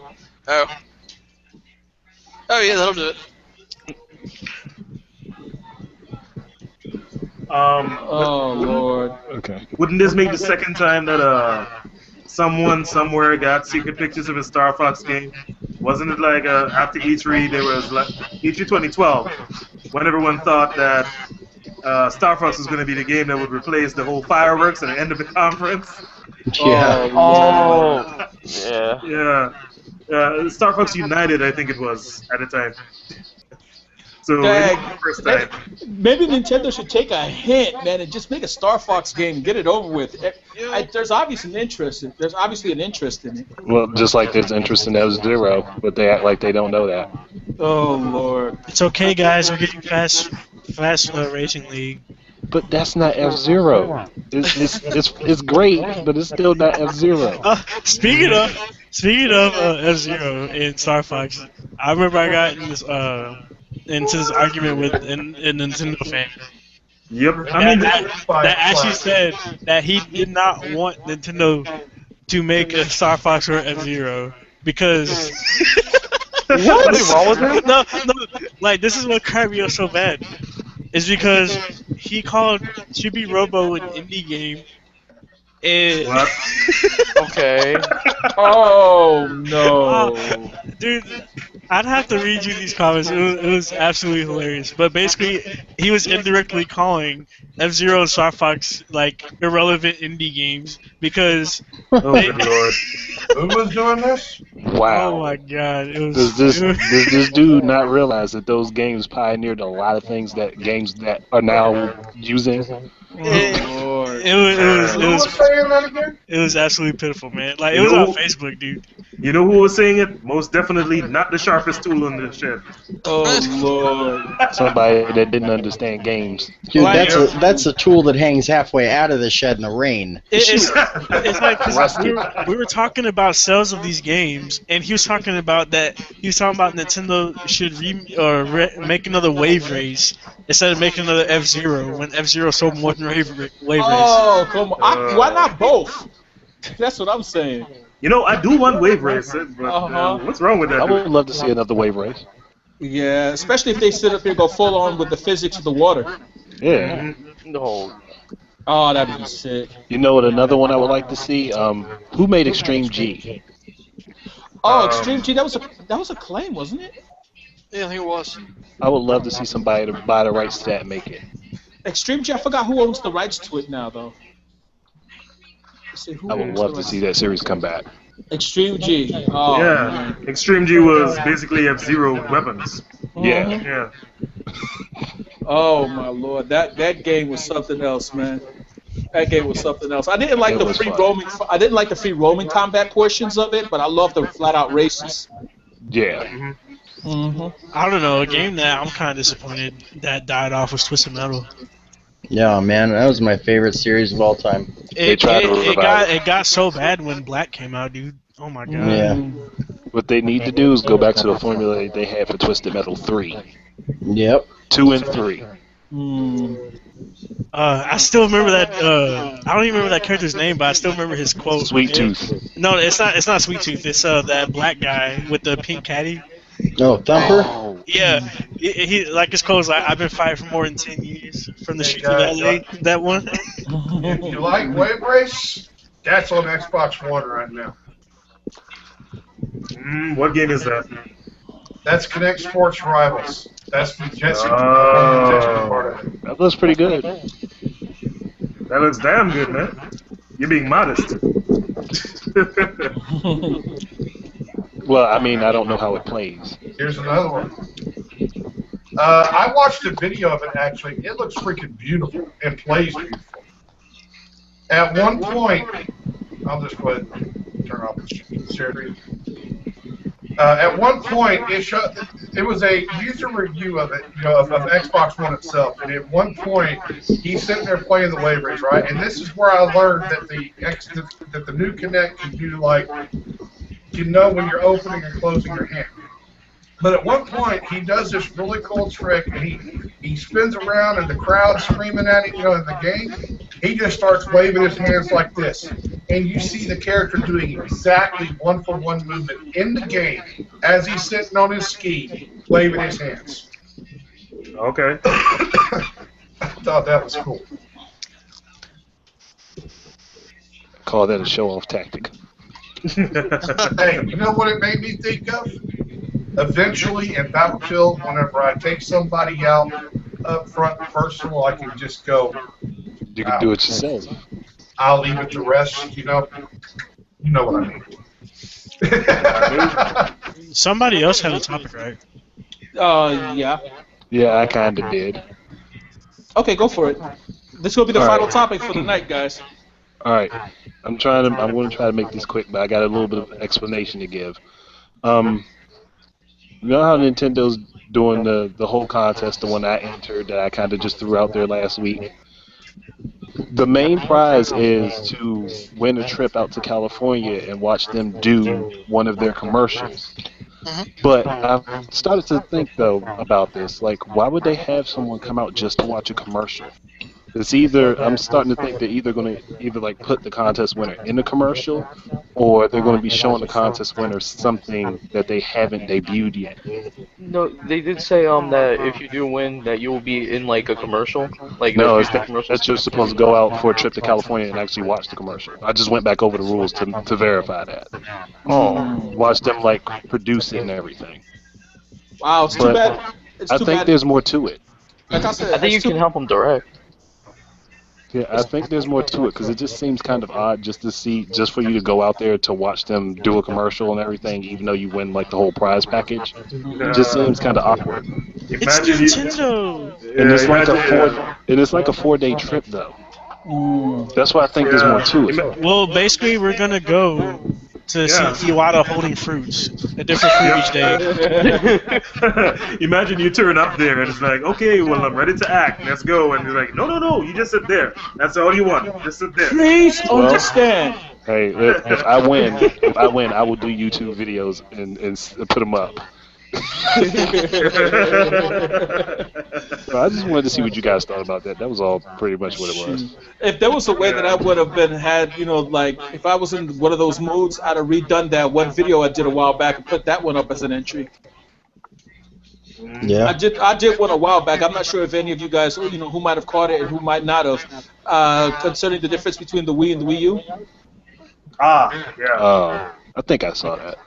Oh. Oh yeah, that'll do it. Oh, Lord. okay. Wouldn't this make the second time that someone somewhere got secret pictures of a Star Fox game? Wasn't it like after E3 there was like E3 2012 when everyone thought that Star Fox was going to be the game that would replace the whole fireworks at the end of the conference? Yeah. Oh, yeah. Yeah. Star Fox United, I think it was at the time. So Dang. it was the first time. Maybe Nintendo should take a hint, man, and just make a Star Fox game and get it over with. There's obviously an interest. There's obviously an interest in it. Well, just like there's interest in F-Zero, but they act like they don't know that. Oh, Lord. It's okay, guys. We're getting fast racing league. But that's not F-Zero. It's great, but it's still not F-Zero. Speaking of F-Zero and Star Fox, I remember I got into this argument with a Nintendo fan. Yep. I mean, that actually said that he did not want Nintendo to make a Star Fox or F-Zero because. What's wrong with him? No, like this is what cracked me up so bad. Is because he called Chibi Robo an indie game. And what? Okay. Oh, no. Dude, I'd have to read you these comments. It was absolutely hilarious. But basically, he was indirectly calling F-Zero and Star Fox like irrelevant indie games because. Oh, good Lord. Who was doing this? Wow. Oh my God! It was. Does this dude not realize that those games pioneered a lot of things that games that are now using? It was absolutely pitiful, man. Like it was on Facebook, dude. You know who was saying it? Most definitely not the Star sharpest tool in the shed. Oh Lord. Somebody that didn't understand games. Dude, Like- that's a tool that hangs halfway out of the shed in the rain. It's like 'cause Rusty. we were talking about sales of these games, and he was talking about Nintendo should make another Wave Race instead of making another F-Zero when F-Zero sold more than Wave Race. Oh, come on. Why not both? That's what I'm saying. You know, I do want Wave Race, but what's wrong with that? I would dude? love to see another wave race. Yeah, especially if they sit up here and go full on with the physics of the water. Yeah. No. Oh, that'd be sick. You know what? Another one I would like to see. Who made Extreme G? Oh, Extreme G, that was a claim, wasn't it? Yeah, I think it was. I would love to see somebody to buy the rights to that and make it. Extreme G, I forgot who owns the rights to it now, though. Let's see, who I would owns love the to rights? see that series come back. Extreme G. Oh, Yeah, man. Extreme G was basically F-Zero weapons. Yeah. Yeah. Oh my Lord, that game was something else, man. That game was something else. I didn't like It the was free fun. roaming. I didn't like the free roaming combat portions of it, but I love the flat out races. Yeah. I don't know, a game that I'm kind of disappointed that died off was Twisted Metal. Yeah, man, that was my favorite series of all time. They tried to revive It got so bad when Black came out, dude. Oh my god. Yeah. What they need to do is go back to the formula they had for Twisted Metal 3. Yep. 2 and 3. I still remember that. I don't even remember that character's name, but I still remember his quote. Sweet Tooth. No, it's not. It's not Sweet Tooth. It's that black guy with the pink caddy. Oh, Thumper? Oh. Yeah, he like his quote was like, "I've been fighting for more than 10 years from the streets of LA." That one. If you like Wave Race, that's on Xbox One right now. What game is that? That's Connect Sports Rivals. That's the Jesse Oh. part of it. That looks pretty good. That looks damn good, man. You're being modest. Well, I mean, I don't know how it plays. Here's another one. I watched a video of it, actually. It looks freaking beautiful and plays beautiful. At one point, I'll just go ahead and turn off the series. At one point, it was a user review of it, of Xbox One itself. And at one point, he's sitting there playing the Wave Race, right? And this is where I learned that the new Kinect can do, like, you know when you're opening and closing your hand. But at one point, he does this really cool trick, and he spins around, and the crowd's screaming at him, in the game. He just starts waving his hands like this. And you see the character doing exactly one-for-one movement in the game as he's sitting on his ski, waving his hands. Okay. I thought that was cool. Call that a show-off tactic. Hey, you know what it made me think of? Eventually, in Battlefield, whenever I take somebody out up front personal, I can just go, You can do it yourself. I'll leave it to rest, You know what I mean. Somebody else had a topic, right? Yeah. Yeah, I kind of did. Okay, go for it. This will be the All final right. topic for the night, guys. All right. I'm going to try to make this quick, but I got a little bit of explanation to give. You know how Nintendo's doing the whole contest, the one I entered that I kind of just threw out there last week? The main prize is to win a trip out to California and watch them do one of their commercials. But I've started to think, though, about this. Like, why would they have someone come out just to watch a commercial? It's either, I'm starting to think they're either going to like put the contest winner in the commercial, or they're going to be showing the contest winner something that they haven't debuted yet. No, they did say that if you do win, that you will be in like a commercial. Like No, a it's commercial. that's just supposed to go out for a trip to California and actually watch the commercial. I just went back over the rules to verify that. Watch them like produce it and everything. Wow, it's too But bad. It's I too think bad. there's more to it. Like I said, I think you it's too- can help them direct. Yeah, I think there's more to it because it just seems kind of odd just for you to go out there to watch them do a commercial and everything, even though you win like the whole prize package. It just seems kind of awkward. It's Imagine Nintendo. And it's like imagine- it's like a 4-day trip though. That's why I think there's more to it. Well, basically, we're gonna go to see Iwata holding fruits, a different fruit each day. Imagine you turn up there and it's like, okay, well, I'm ready to act. Let's go. And you're like, no, you just sit there. That's all you want. Just sit there. Please understand. Hey, if I win, I will do YouTube videos and put them up. So I just wanted to see what you guys thought about that. That was all pretty much what it was. If there was a way that I would have had, like if I was in one of those moods, I'd have redone that one video I did a while back and put that one up as an entry. Yeah. I did one a while back. I'm not sure if any of you guys, who might have caught it and who might not have, concerning the difference between the Wii and the Wii U. Yeah. I think I saw that.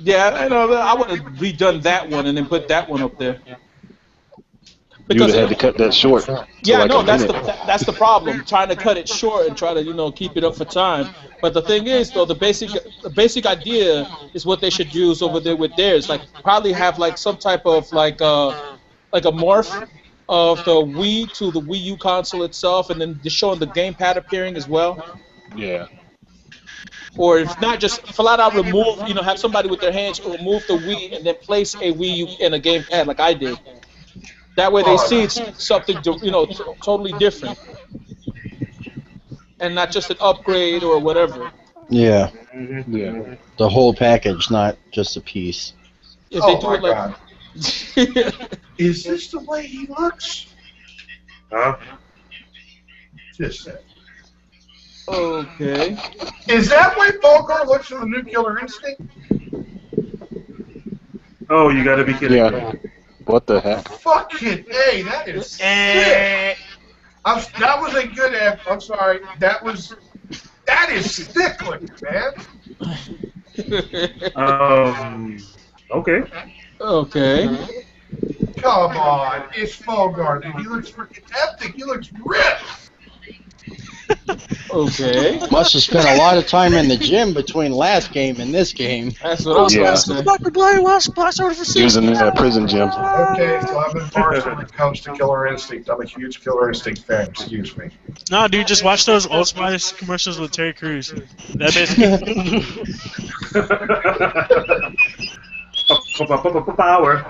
Yeah, I would have redone that one and then put that one up there. You would have had to cut that short. Yeah, like no, that's the problem. Trying to cut it short and try to keep it up for time. But the thing is, though, the basic idea is what they should use over there with theirs. Like probably have like some type of like a morph of the Wii to the Wii U console itself, and then just showing the gamepad appearing as well. Yeah. Or if not, just flat out remove, have somebody with their hands remove the Wii and then place a Wii U in a gamepad like I did. That way they see it's something, totally different. And not just an upgrade or whatever. Yeah. Yeah. The whole package, not just a piece. If they do it like... God. Is this the way he looks? Huh? Just that. Okay. Is that way Volgar looks in the new Killer Instinct? Oh, you gotta be kidding me. Yeah. What the heck? Fucking A, that is sick. That was a good ad. I'm sorry. That is thick looking, man. Okay. Okay. Come on. It's Volgar, dude. He looks freaking epic. He looks ripped. Okay. Must have spent a lot of time in the gym between last game and this game. That's what I was going to say. Dr. Blaine, watch order for He was in that prison gym. Okay, so I'm impartial when it comes to Killer Instinct. I'm a huge Killer Instinct fan. Excuse me. No, dude, just watch those Old Spice commercials with Terry Crews. That basically. Power.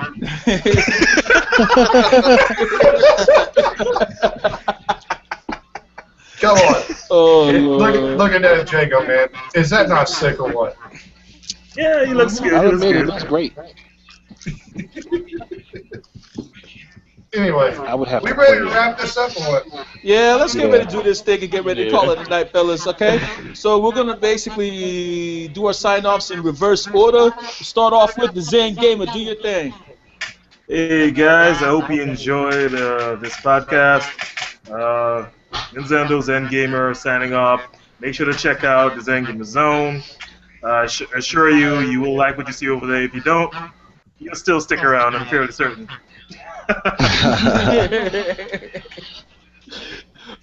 Come on. Oh, Look at that Jago, man. Is that not sick or what? Yeah, he looks good. I'll He looks admit, it good. looks great. Anyway, I would have we to ready to play it. wrap this up or what? Yeah, let's get Yeah. ready to do this thing and get ready to call it a night, fellas, okay? So we're going to basically do our sign-offs in reverse order. Start off with the Zen Gamer. Do your thing. Hey guys, I hope you enjoyed this podcast. Nintendo Zen Gamer signing off. Make sure to check out the Zen Gamer Zone. Assure you will like what you see over there. If you don't, you'll still stick around. I'm fairly certain.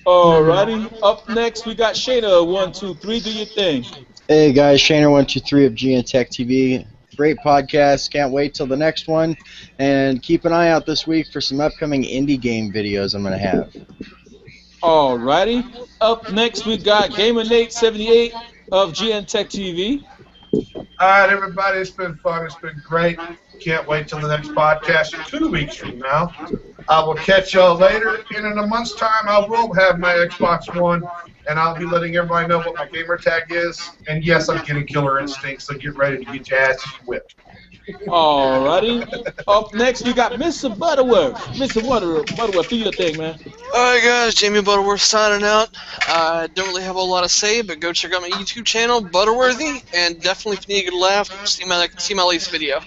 Alrighty. Up next, we got Shayna. 1, 2, 3. Do your thing. Hey guys, Shaner123 of GN Tech TV. Great podcast. Can't wait till the next one. And keep an eye out this week for some upcoming indie game videos I'm going to have. Alrighty. Up next, we got GamerNate78 of GN Tech TV. Alright, everybody, it's been fun. It's been great. Can't wait till the next podcast 2 weeks from now. I will catch y'all later. And in a month's time, I will have my Xbox One, and I'll be letting everybody know what my gamer tag is. And yes, I'm getting Killer Instinct, so get ready to get your asses whipped. Alrighty. Up next, we got Mr. Butterworth. Mr. Butterworth, do your thing, man. Alright guys, Jamie Butterworth signing out. I don't really have a lot to say, but go check out my YouTube channel, Butterworthy, and definitely if you need a good laugh, see my latest video.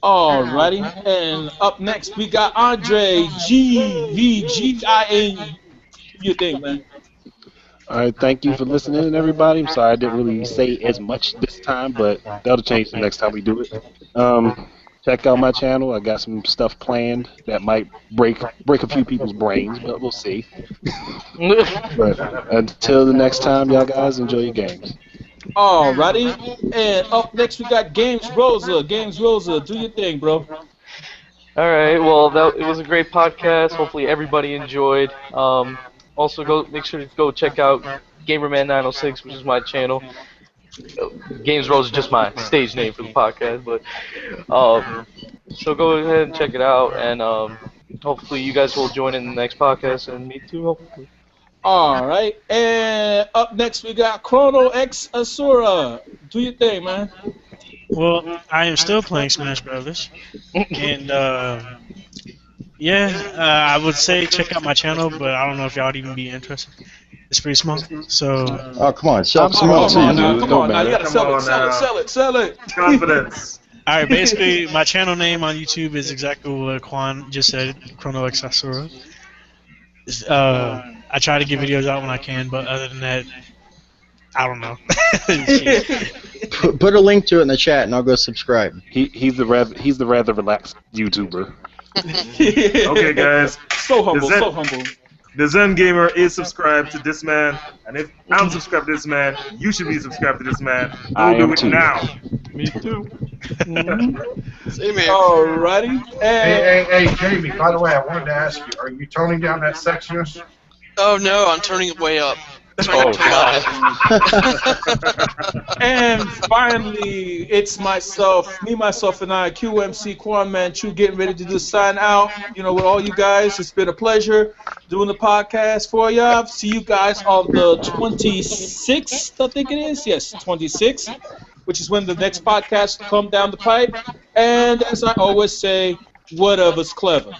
Alrighty. And up next, we got Andre GVGIN. Do your thing, man. All right, thank you for listening, everybody. I'm sorry I didn't really say as much this time, but that'll change the next time we do it. Check out my channel. I got some stuff planned that might break a few people's brains, but we'll see. But until the next time, y'all guys, enjoy your games. Alrighty. And up next, we got Games Rosa. Games Rosa, do your thing, bro. All right. Well, it was a great podcast. Hopefully, everybody enjoyed. Also, make sure to go check out Gamerman906, which is my channel. Games Rose is just my stage name for the podcast, but so go ahead and check it out, and hopefully you guys will join in the next podcast, and me too, hopefully. All right, and up next we got Chrono X Asura. Do your thing, man. Well, I am still playing Smash Brothers, and I would say check out my channel, but I don't know if y'all would even be interested. It's pretty small, so. Oh, come on, sell Come on now, you gotta Come sell on it, now. sell it. Confidence. All right, basically, my channel name on YouTube is exactly what Quan just said, Chrono X Asura. I try to get videos out when I can, but other than that, I don't know. Put a link to it in the chat, and I'll go subscribe. He's the rather relaxed YouTuber. Okay, guys. So humble, Is that- so humble. The Zen Gamer is subscribed to this man, and if I'm subscribed to this man, you should be subscribed to this man. I Go do am it too. now. Me too. Same here. Alrighty, and Hey, Jamie, by the way, I wanted to ask you, are you toning down that sexiness? Oh no, I'm turning it way up. Oh god. and finally, it's myself, and I, QMC Quan Manchu, getting ready to just sign out. You know, with all you guys, it's been a pleasure doing the podcast for you. See you guys on the 26th, I think it is. Yes, 26th, which is when the next podcast will come down the pipe. And as I always say, whatever's clever.